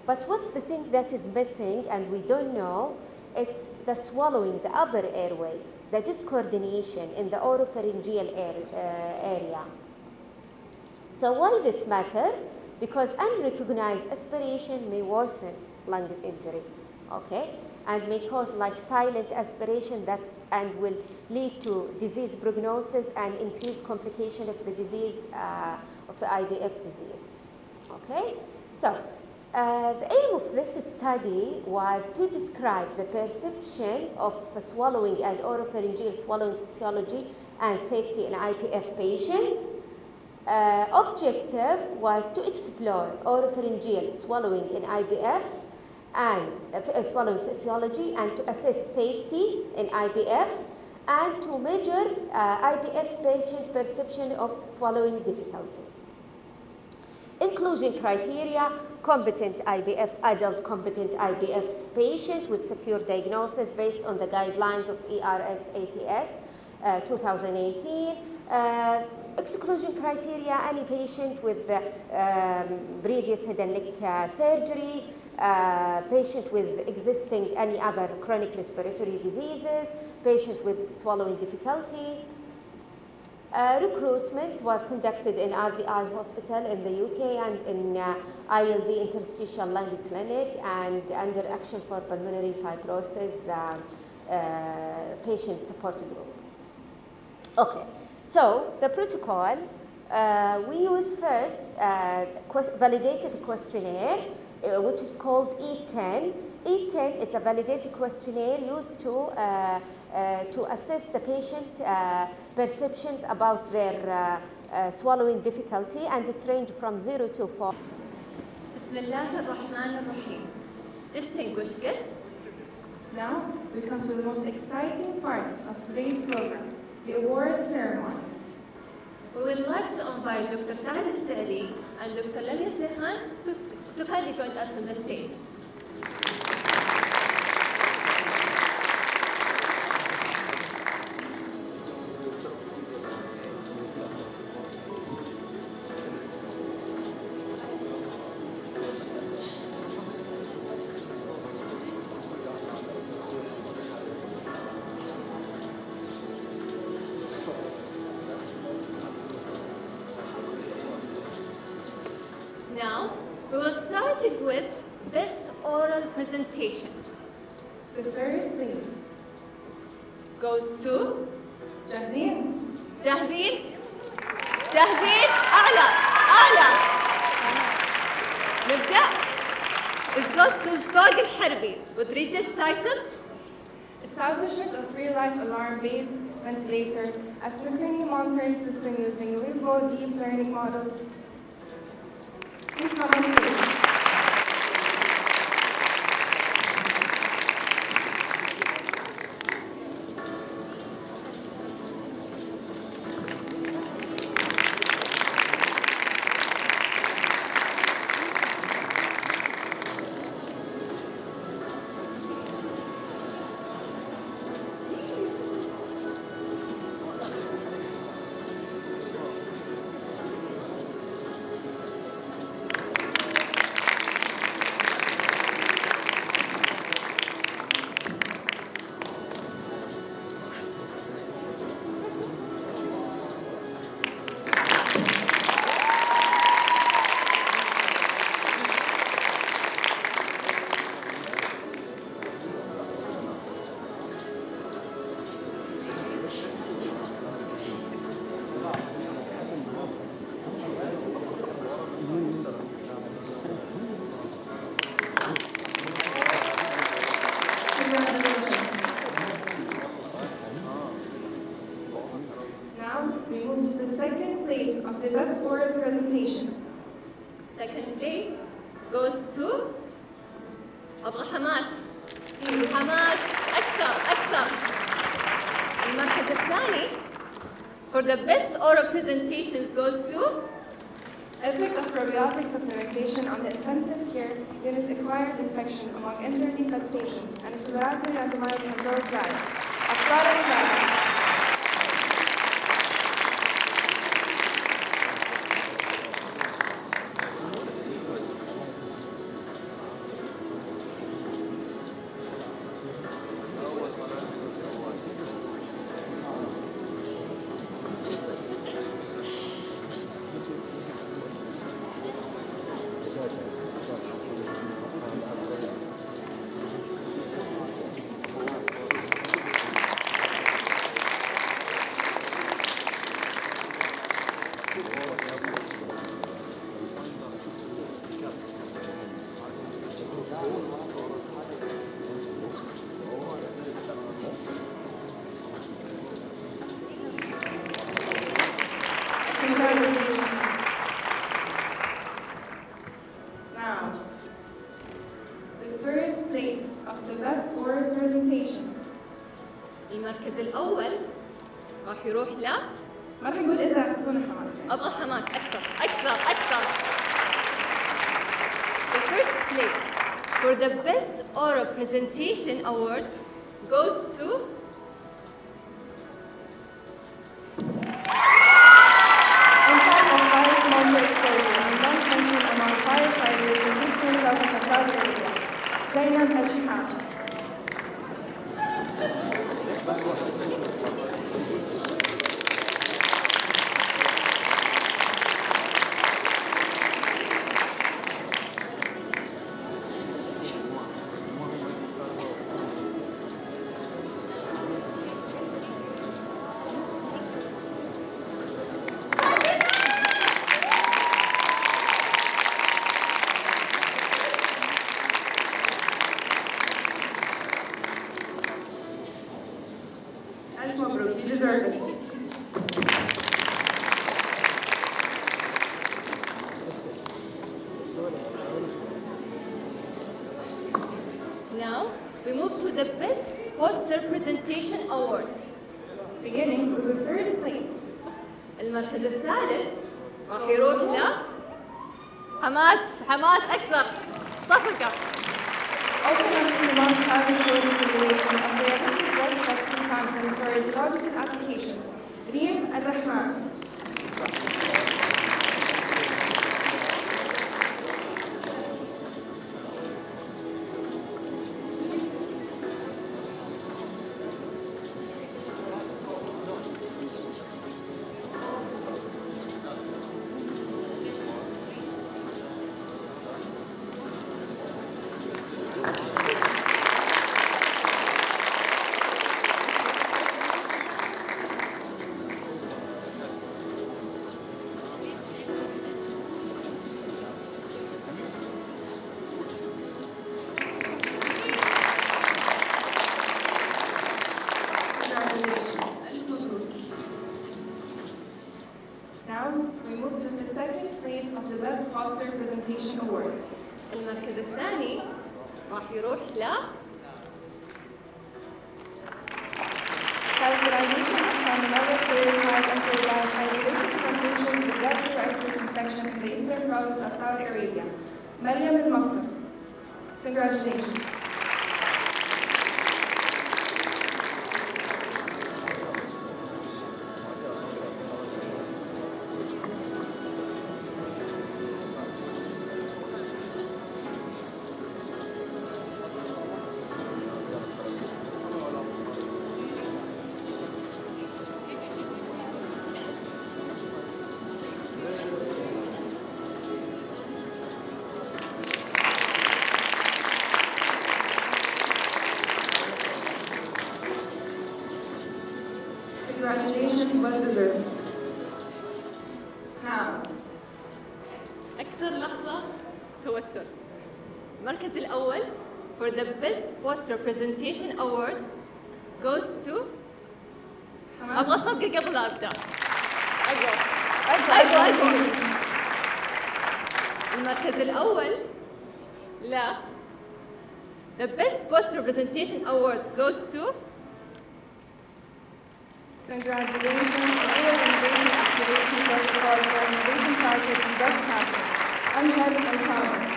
But what's the thing that is missing and we don't know? It's the swallowing, the upper airway, the discoordination in the oropharyngeal area. So why this matter? Because unrecognized aspiration may worsen lung injury, okay, and may cause like silent aspiration and will lead to disease prognosis and increased complication of the disease, of the IBF disease, okay. So the aim of this study was to describe the perception of swallowing and oropharyngeal swallowing physiology and safety in IBF patients. Objective was to explore oropharyngeal swallowing in IBF and swallowing physiology, and to assess safety in IBF, and to measure IBF patient perception of swallowing difficulty. Inclusion criteria: competent IBF, adult competent IBF patient with secure diagnosis based on the guidelines of ERS-ATS 2018. Exclusion criteria: any patient with previous head and neck surgery, patient with existing any other chronic respiratory diseases, patient with swallowing difficulty. Recruitment was conducted in RVI Hospital in the UK and in ILD Interstitial Lung Clinic, and under Action for Pulmonary Fibrosis patient support group. Okay, so the protocol, we use first validated questionnaire, which is called E10. E10 is a validated questionnaire used to assess the patient perceptions about their swallowing difficulty, and it's ranged from 0 to 4. Bismillah ar-Rahman ar-Rahim. Distinguished guests, now we come to the most exciting part of today's program, the award ceremony. We would like to invite Dr. Saad Al-Sali and Dr. Lalia Sekhan to kindly join us on the stage. Now, we will start it with best oral presentation. The third place goes to جاهزين؟ جاهزين؟ جاهزين؟ أعلى أعلى. نبدأ. It goes to فوق الحربي with research title Establishment of real-life alarm-based ventilator asynchronous monitoring system using Weibo deep learning model. Please come on stage. of the best oral presentation. Second place goes to أبو حماس. حماس أكثر أكثر. المركز الثاني for the best oral presentations goes to Effect of probiotic supplementation on the intensive care unit acquired infection among internally fed patients and explorative randomized controlled trial. أفكار الثانية. Now, the first place of the best oral presentation. المركز الأول راح يروح ل ما رح نقول إلا رح تكون حماس. أبو حماس أكثر أكثر أكثر. The first place for the best oral presentation award goes to Impact of fire-smoker exposure and lung function among firefighters in eastern province of Saudi Arabia. Zainab Ashihab. Alf Mabruk, you deserve it. now we move to the best poster presentation award. Beginning with the third place. المركز الثالث راح يروح ل حماس حماس أكثر صفقة. Ultimately, the long private source simulation of the realistic drug vaccine content for ecological applications. Reem Al-Rahman. Now we move to the second place of the Best Poster Presentation Award. المركز الثاني راح يروح ل Characterization of Salmonella certified enterprise isolated from patients with gastroenteritis infection in the eastern province of Saudi Arabia. Maryam Al-Masr. Congratulations. Congratulations, well deserved. Now, أكثر لحظة توتر. المركز الأول for the best poster presentation award goes to أبغى أصفق قبل لا أبدأ. أقول المركز الأول لا The Best Post Representation Awards goes to Congratulations on your innovation activation protocol for innovation target in breast cancer. Unhead and Power.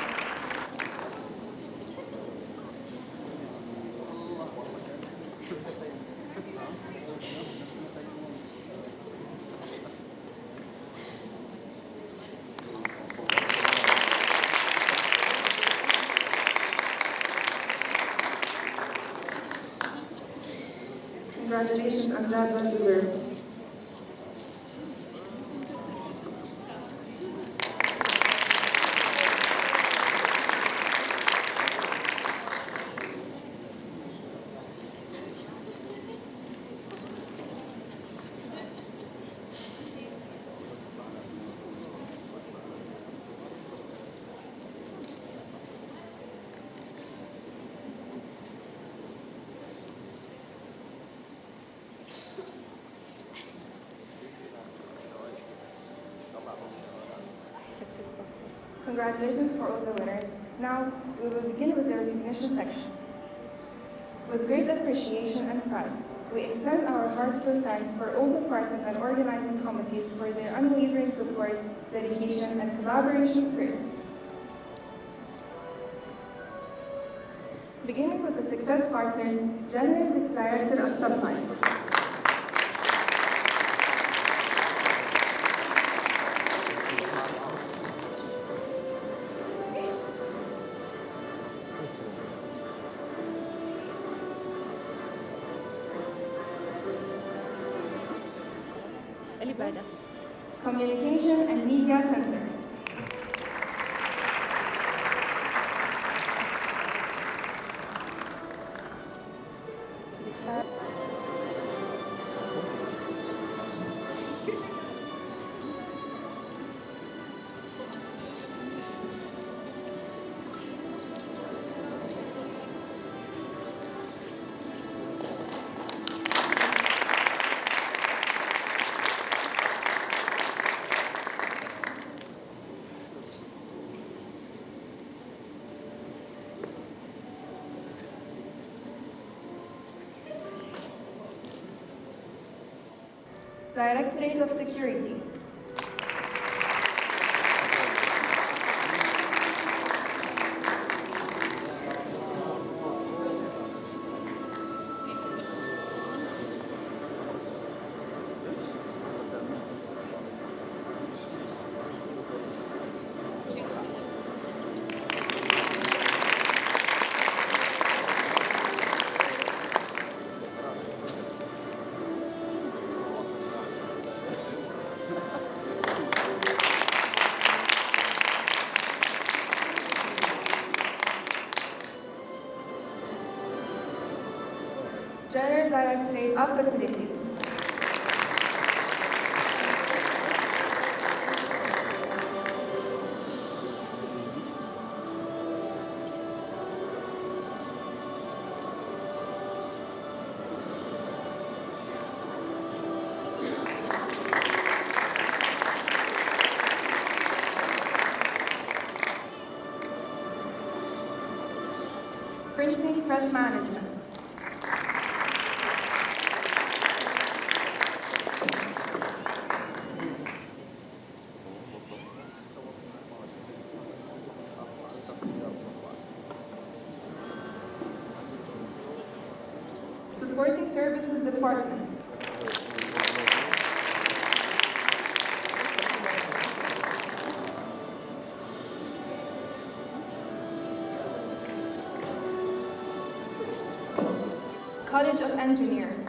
Congratulations, I'm glad well deserved. Congratulations for all the winners. Now, we will begin with the recognition section. With great appreciation and pride, we extend our heartfelt thanks for all the partners and organizing committees for their unwavering support, dedication, and collaboration spirit. Beginning with the success partners, General Director of Supplies. اللي بعده Communication and Media Center. Directorate of Security. General Directorate of Facilities. Printing Press Management. Supporting Services Department. College of Engineers.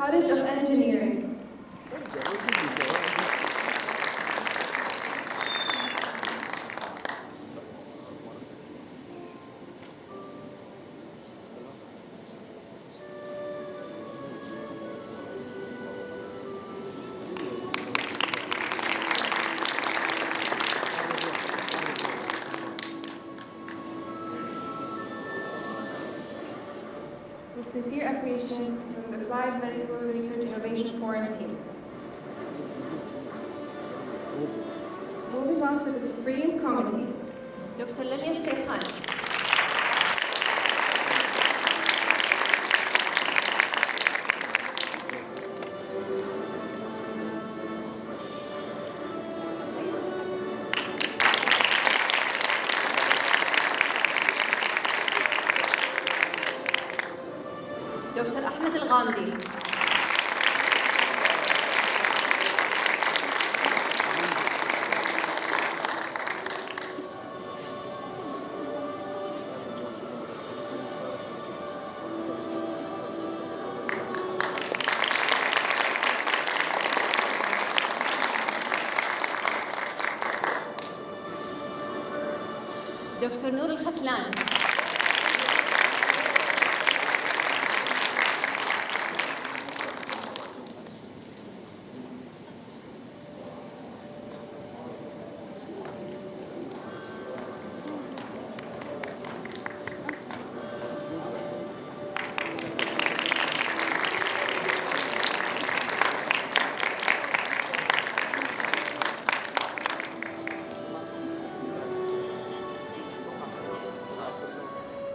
College of Engineering. With sincere appreciation from the Applied Medical Research Innovation Forum team. Moving on to the Supreme Committee. Dr. Lilian Serhan. دكتور أحمد الغامدي. دكتور نور الختلان.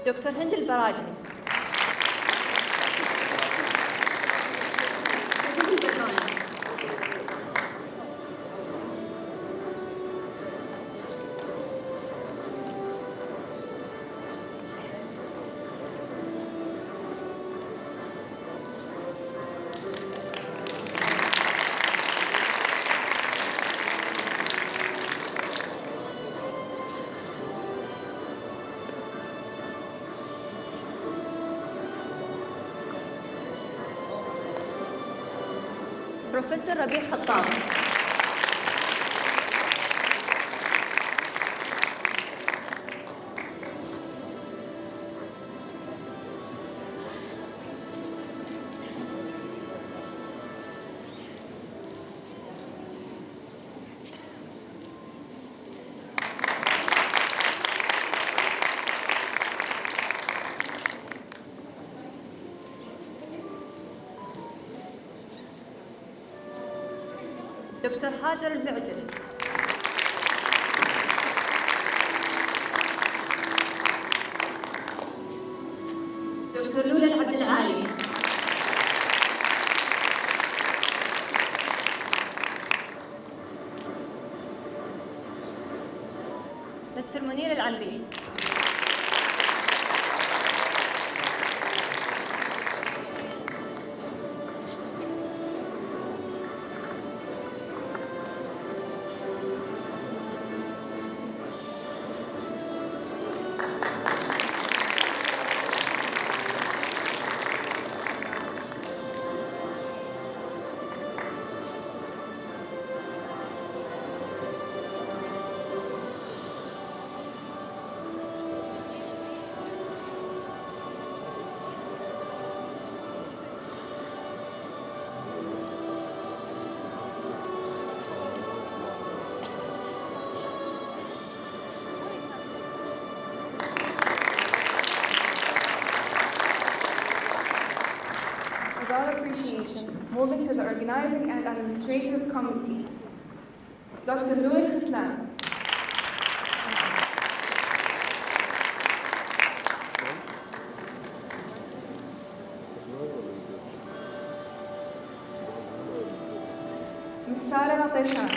دكتور هند البرادني. بروفيسور ربيع خطاب. دكتور هاجر المعجل. دكتور لولا العبد العالي. مستر منير العنبي. With all appreciation, moving to the Organizing and Administrative Committee. Dr. Louis Khitlan. Ms. Sara Rateshan.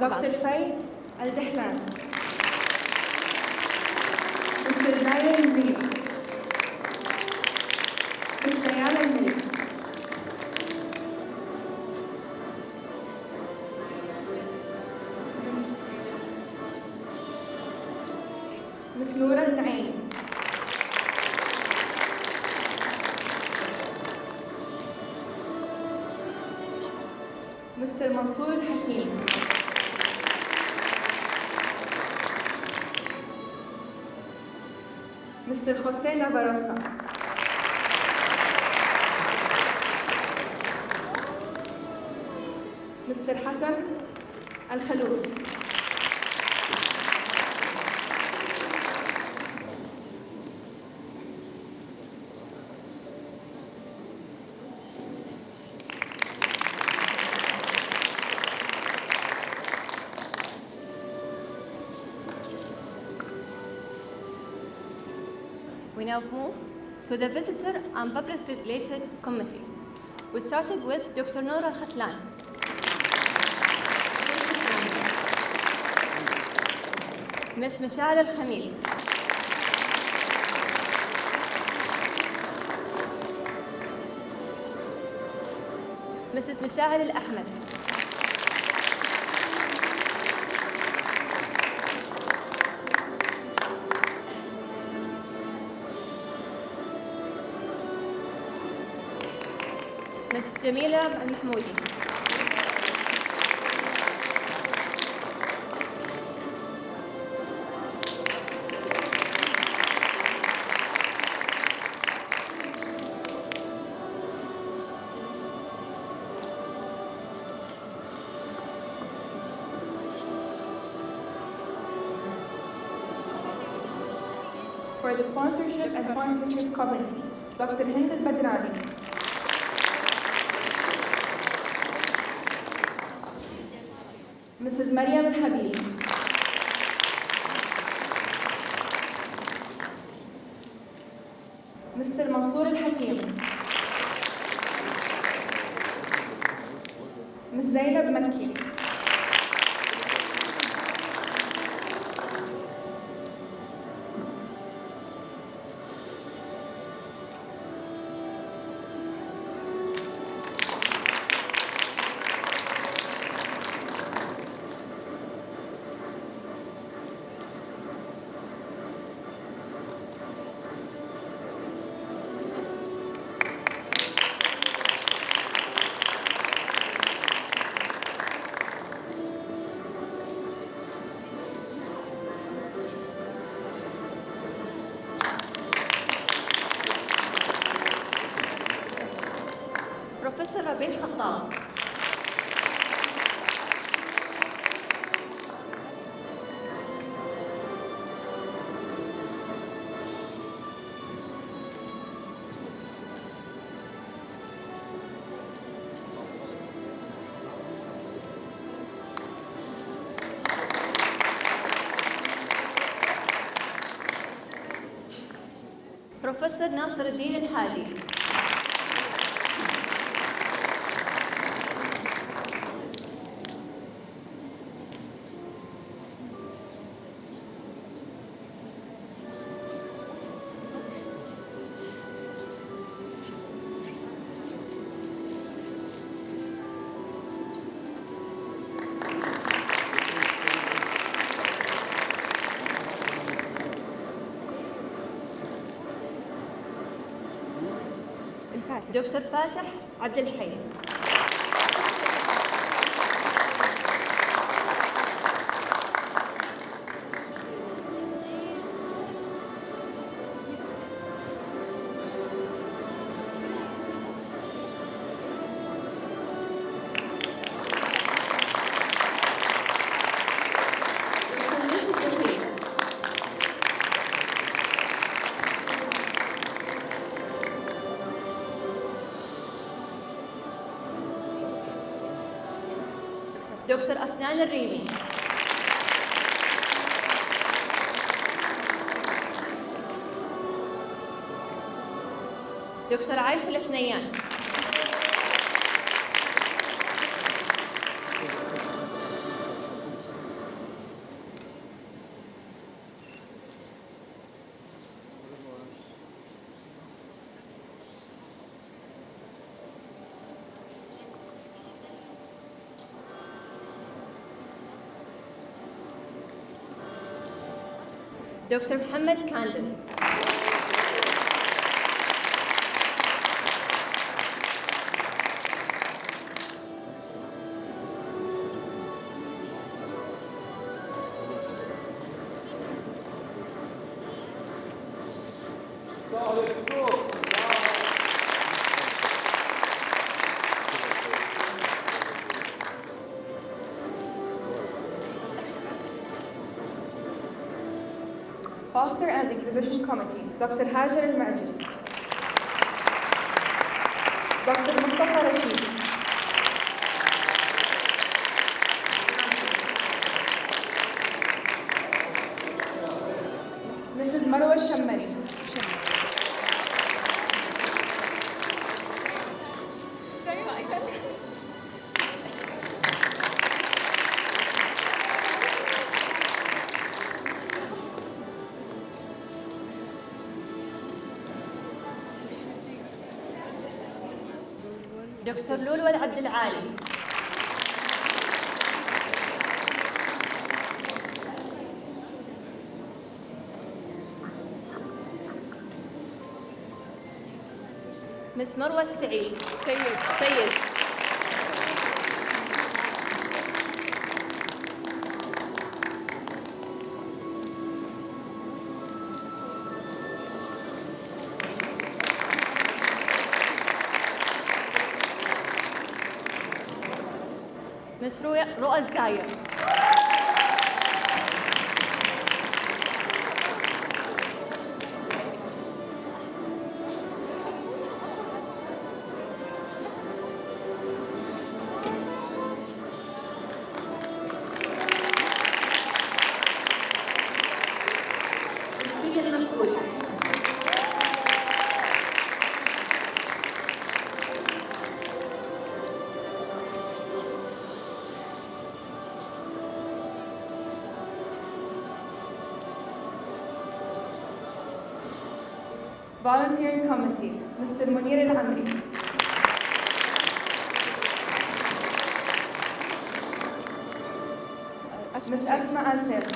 Dr. Faye Al-Dahlan. Mr. Diane Reed. Ms. Diana Reed. Miss Noura Naim. Mr. Mansour Hakim. Mr. Jose Navarrosa. Mr. Hassan Al-Khalouf. We now move to the Visitor and Public Related Committee. We started with Dr. Noor Al-Khatlan. Ms. Mishal Al-Khamis. Mrs. Mishal Al-Ahmed. Mrs. Jamila Al-Mahmoudi. For the Sponsorship and Partnership Committee, Dr. Hind Al-Badrani. Mrs. Maryam Al-Habib. Mr. Mansour Al-Hakim. Ms. Zainab Makki. Professor Rabil Khattab. Professor Nasir Al-Din Al-Hadi. دكتور فاتح عبد الحي. دكتور أفنان الريمي. دكتور عايشة الثنيان. Dr. Mohammed Kandil. Poster and Exhibition Committee, Dr. Hajar Al-Marji, Dr. Mustafa Rashid, Mrs. Marwa Shammari, دكتور لولو العبد العالي. مس مروة السعيد. سيد. مس رؤى الزاير. Volunteer Committee, Mr. Munir Al-Amri, Ms. Asma Ansel,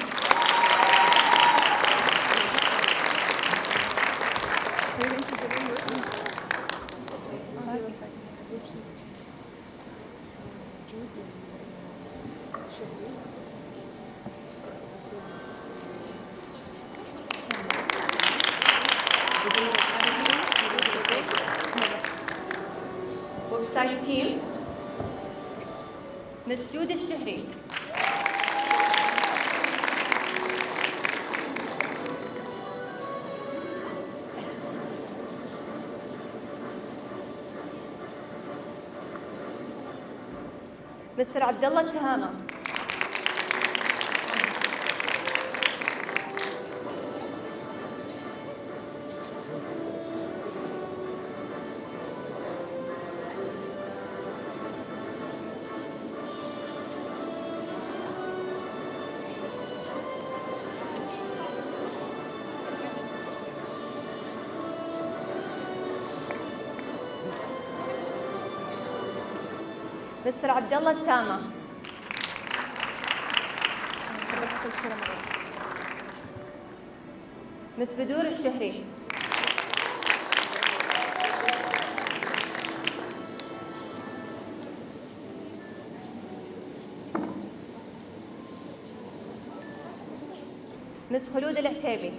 ويب تيم مس جود الشهري. مستر عبد الله التهامة. مستر عبد الله التامة. مس بدور الشهري. مس خلود العتيبي.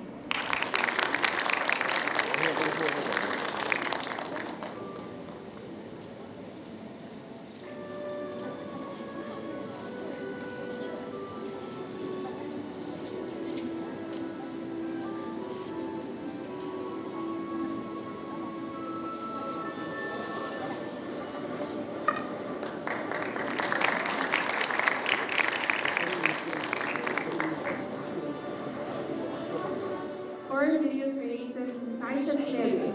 For video creator, Ms. Aisha Al-Hilabi.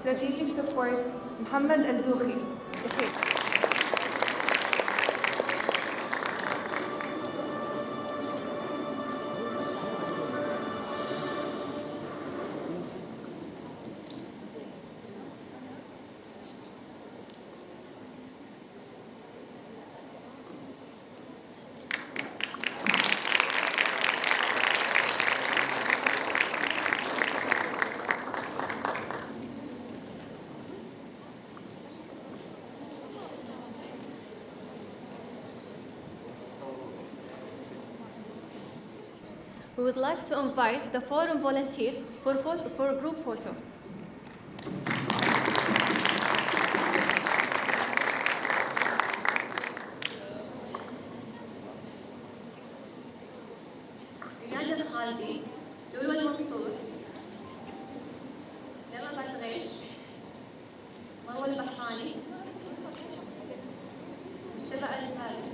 Strategic Support, Mohammed Al-Douhi. We would like to invite the forum volunteer for a group photo. رياض الخالدي، لولو المنصور، نرى بدغيش، مروة البحراني، مجتبى السالم.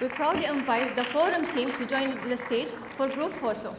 We proudly invite the forum team to join the stage for group photo.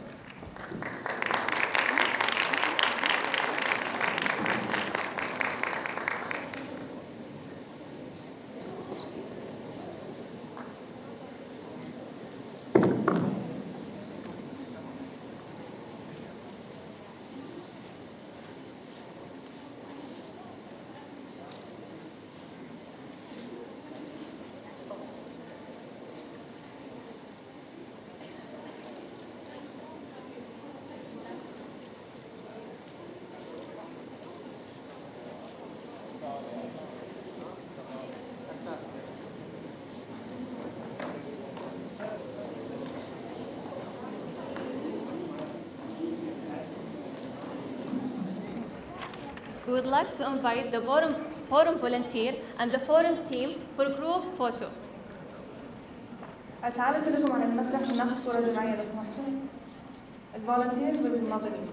We would like to invite the forum volunteer and the forum team for group photo. تعالوا كلكم على المسرح عشان ناخد صورة جماعية لو سمحتوا. الفولنتيرز والمنظمين.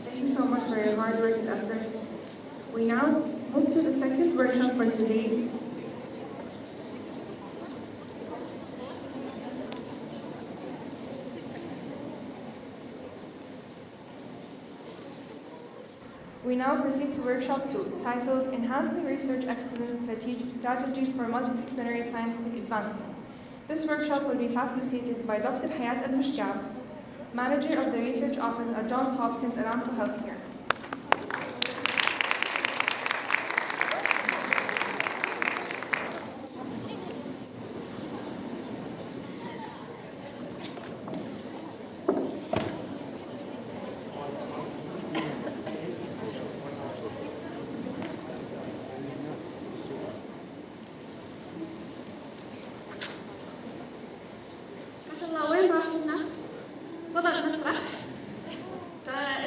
Thank you so much for your hard work and efforts. We now move to the second workshop for today's. We now proceed to workshop 2, titled Enhancing Research Excellence Strategies for Multidisciplinary Scientific Advancement. This workshop will be facilitated by Dr. Hayat Al-Mashkab, Manager of the Research Office at Johns Hopkins Aramco Healthcare.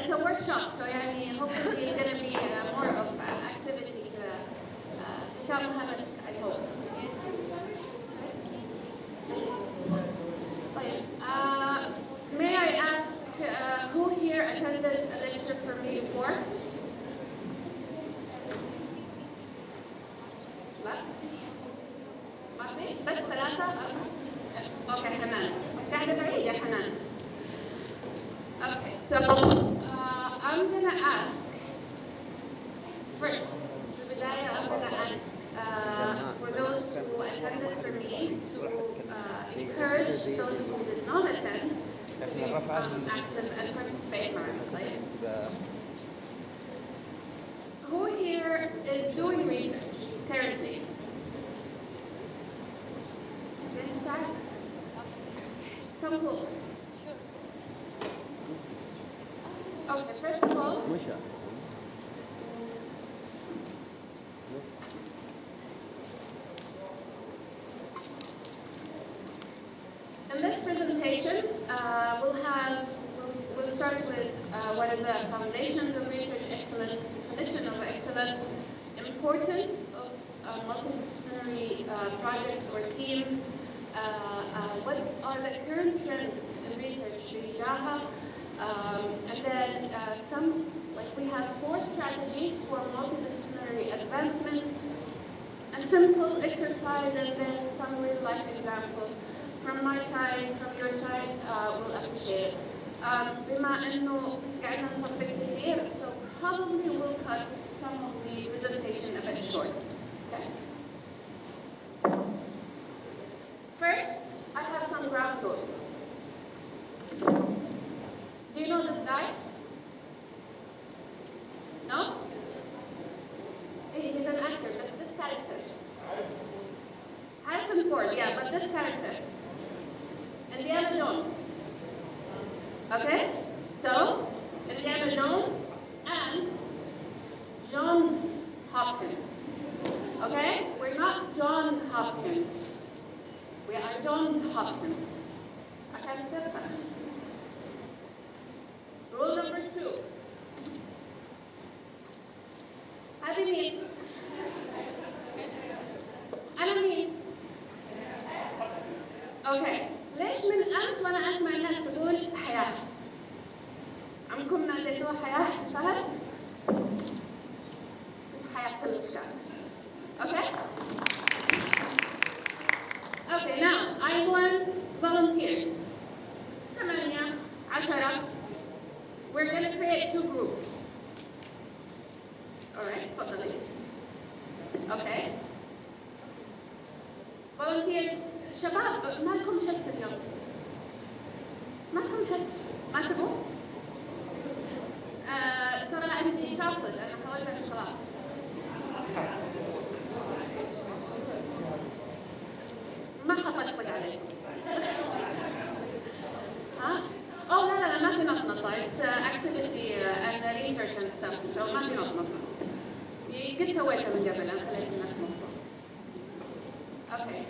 it's a workshop, so يعني hopefully it's going to be more of activity كده ختامها مسك, I hope. طيب, may I ask who here attended a lecture from me before? لا؟ ما في؟ بس 3 أوكي حنان. قاعدة بعيد يا حنان. Okay, so I'm gonna ask first. البداية I'm gonna ask for those who attended for me to encourage those who did not attend to be active and participate معنا. Who here is doing research currently? Come closer. Okay, first of all, in this presentation, we'll start with what is a foundations of research excellence, definition of excellence, importance of multidisciplinary projects or teams, what are the current trends in research في جاها, and then we have 4 strategies for multidisciplinary advancements, a simple exercise, and then some real-life example. From my side, from your side, we'll appreciate it. بما إنه قاعدنا نصفق كثير, so probably we'll cut some of the presentation a bit short. Okay. First, I have some ground rules. Do you know this guy? No? He's an actor, this character. Harrison Ford, yeah, but this character. Indiana Jones. Okay? So, Indiana Jones and Johns Hopkins. Okay? We're not John Hopkins. We are Johns Hopkins. عشان ترسخ. Rule number 2. هذه مين؟ أنا مين؟ Okay. ليش من أمس وأنا أسمع الناس تقول حياة؟ عمكم ناديتوها حياة الفهد؟ بس حياة الأشكال. Okay? Okay, now I want volunteers. 8, 10. We're going to create 2 groups. Alright, تفضلي. Okay. Volunteers. شباب ما لكم حس اليوم. ما لكم حس. ما تبوا؟ ترى عندي شوكولاتة، أنا حوزع شوكولاتة. ما حطقطق عليكم. ها؟ أوه لا ما في نطنطة. It's activity and research and stuff. So ما في نطنطة. قد سويتها من قبل، أنا خليت الناس تنطط. Okay.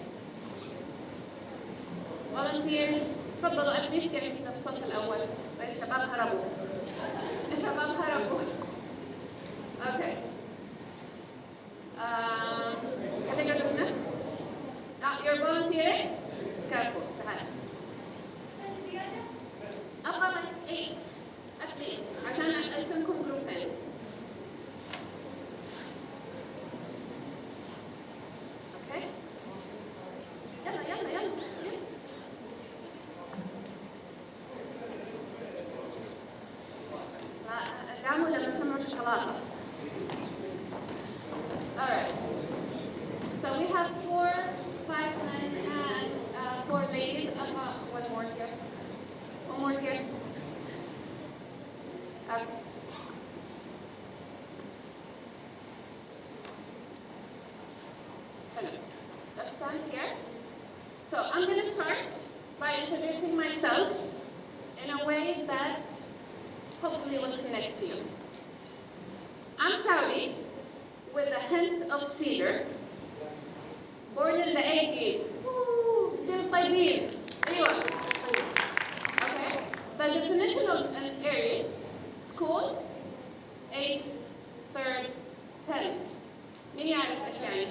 Volunteers, تفضلوا at least يعني كذا في الصف الأول. الشباب هربوا. الشباب هربوا. Okay. هتقعدوا هنا؟ You're volunteering? Careful. تعال. أبغى like 8 at least عشان أقسمكم جروبين. Okay. يلا. قاموا لما سمعوا شوكولاتة. Alright. So we have 4, 5 men and 4 ladies. One more here. One more here. Okay. Hello. Just stand here. So I'm going to start by introducing myself in a way that hopefully will connect to you. I'm Saudi, with a hint of cedar, born in the 80s. Woo! جيل طيبين. أيوة. Okay. The definition of an area is school 8th, 3rd, 10th. مين يعرف ايش يعني؟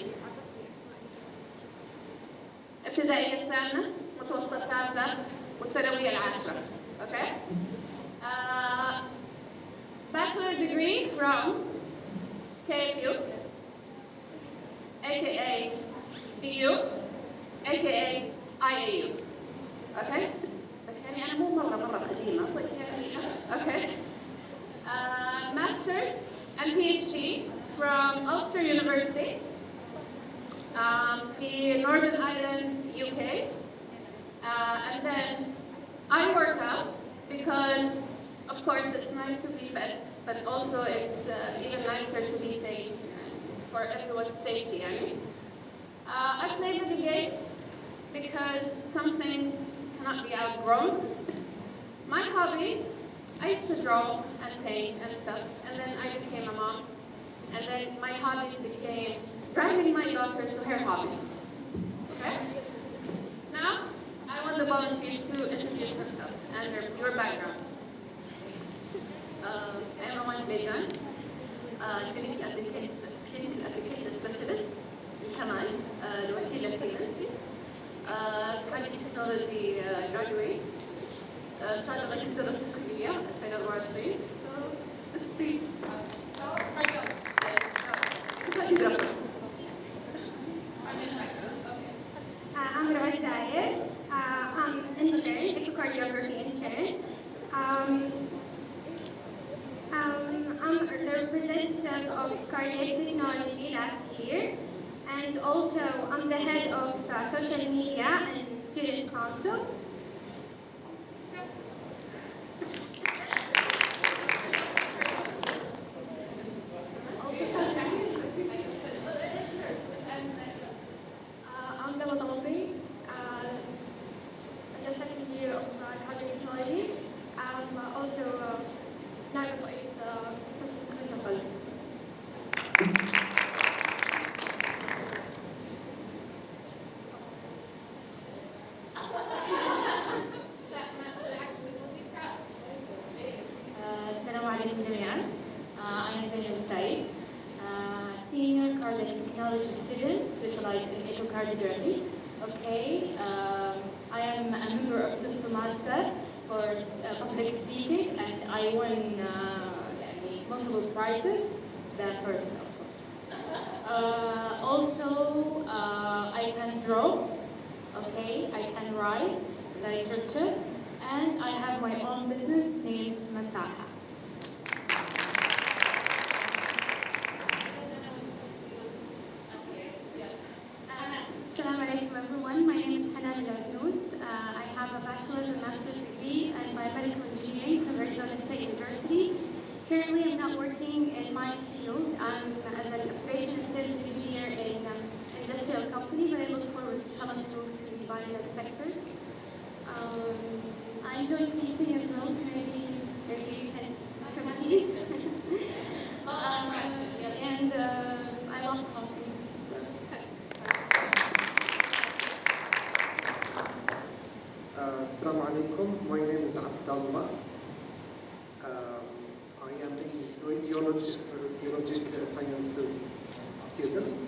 ابتدائية الثامنة، متوسطة الثالثة، والثانوية العاشرة. Okay? Bachelor degree from KFU, aka DU, aka IAU. Okay? بس يعني أنا مو مرة قديمة. Okay? Masters and PhD from Ulster University. في Northern Ireland, UK. And then I work out because, of course, it's nice to be fit, but also it's even nicer to be safe for everyone's safety. I play video games because some things cannot be outgrown. My hobbies, I used to draw and paint and stuff, and then I became a mom. And then my hobbies became driving my daughter to her hobbies. Okay? Now, I want the volunteers to introduce themselves and your background. I'm Roman Klejan, clinical application specialist بالكمال الوكيلة سيمنز. كارد تكنولوجي graduate. سابقا كنت درست الكلية 2024. I'm Razair. I'm intern, echocardiography intern. I'm the representative of cardiac technology last year, and also I'm the head of social media and student council. I'm Bella Dolby, in the second year of cardiac technology. I'm also نائب رئيس قسم التقنية. السلام عليكم جميعا. I am Zainab Said, senior cardiac technology student specialized in echocardiography. Okay, I am a member of TUSO Master for public speaking, and I won multiple prizes, the first, of course. Also, I can draw, okay, I can write literature, and I have my own business named Masaha. Assalamu alaikum everyone. My name is Hanan Lavnous. I have a bachelor's and master's degree in biomedical engineering from Arizona State University. Currently, I'm not working in my field. I'm as an operation and sales engineer in an industrial company, but I look forward inshallah to move to the biomed sector. I enjoy painting as well. Maybe you can compete. And I love talking as well. Assalamu alaikum. My name is Abdallah. I am a radiologic sciences student,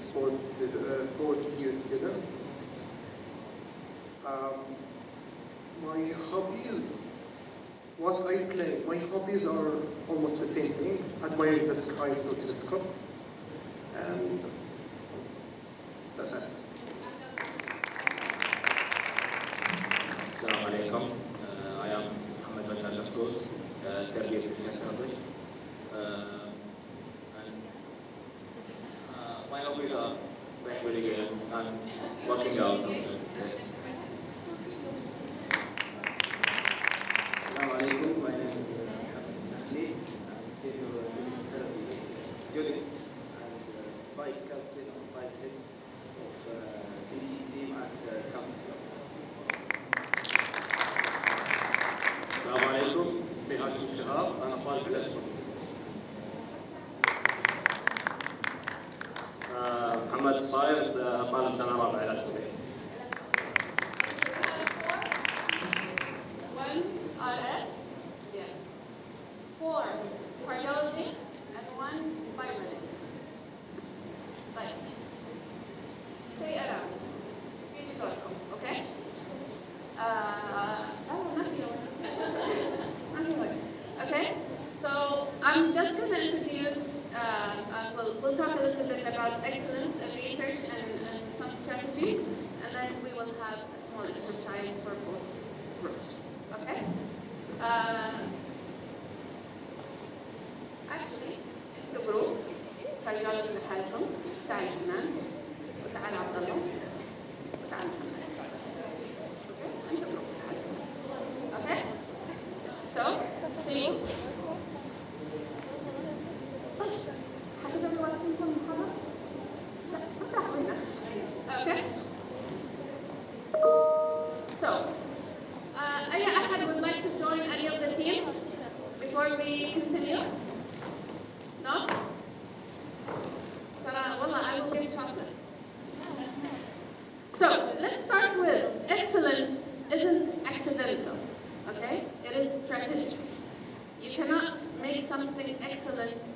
fourth year student. My hobbies, what I play, my hobbies are almost the same thing. Admiring the sky through telescope, and that's it. Assalamu alaikum. I am Mohammed Badnan Lascos, therapy physical therapist. And my hobbies are playing video games and working out also. Yes. Assalamu alaikum. My name is Mohammed Nakhli. I'm a senior physical therapy student and vice captain or vice head of PT team at Campus Club. السلام عليكم. اسمي هاشم الشهاب. أنا طالب الأشهر. محمد صاير طالب سنة رابعة علاج طبيعي. 1 RS, yeah. 4 cardiology, and one by minute. Like, stay around. Okay? Okay? So I'm just going to introduce, we'll talk a little bit about excellence in research and some strategies, and then we will have a small exercise for both groups. Okay? Actually, to group, خلينا نقول لحالكم تعال حنان وتعال عبد الله وتعال محمد. Okay? أنت group لحالكم. Okay? So, see. حتقدروا وقتكم المحاضرة؟ لا، افتحوا هنا. Okay? So, أي أحد would like to join any of the teams before we continue? No? I will give chocolate. So, let's start with excellence isn't accidental, okay? It is strategic. You cannot make something excellent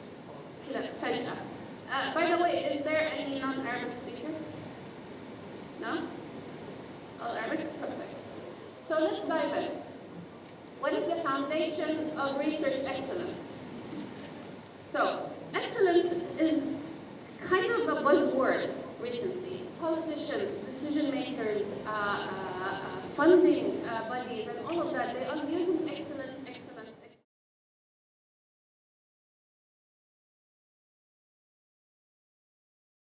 فجأة. By the way, is there any non-Arabic speaker? No? All Arabic? Perfect. So let's dive in. What is the foundation of research excellence? So, excellence is kind of a buzzword recently. Politicians, decision makers, funding bodies, and all of that, they are using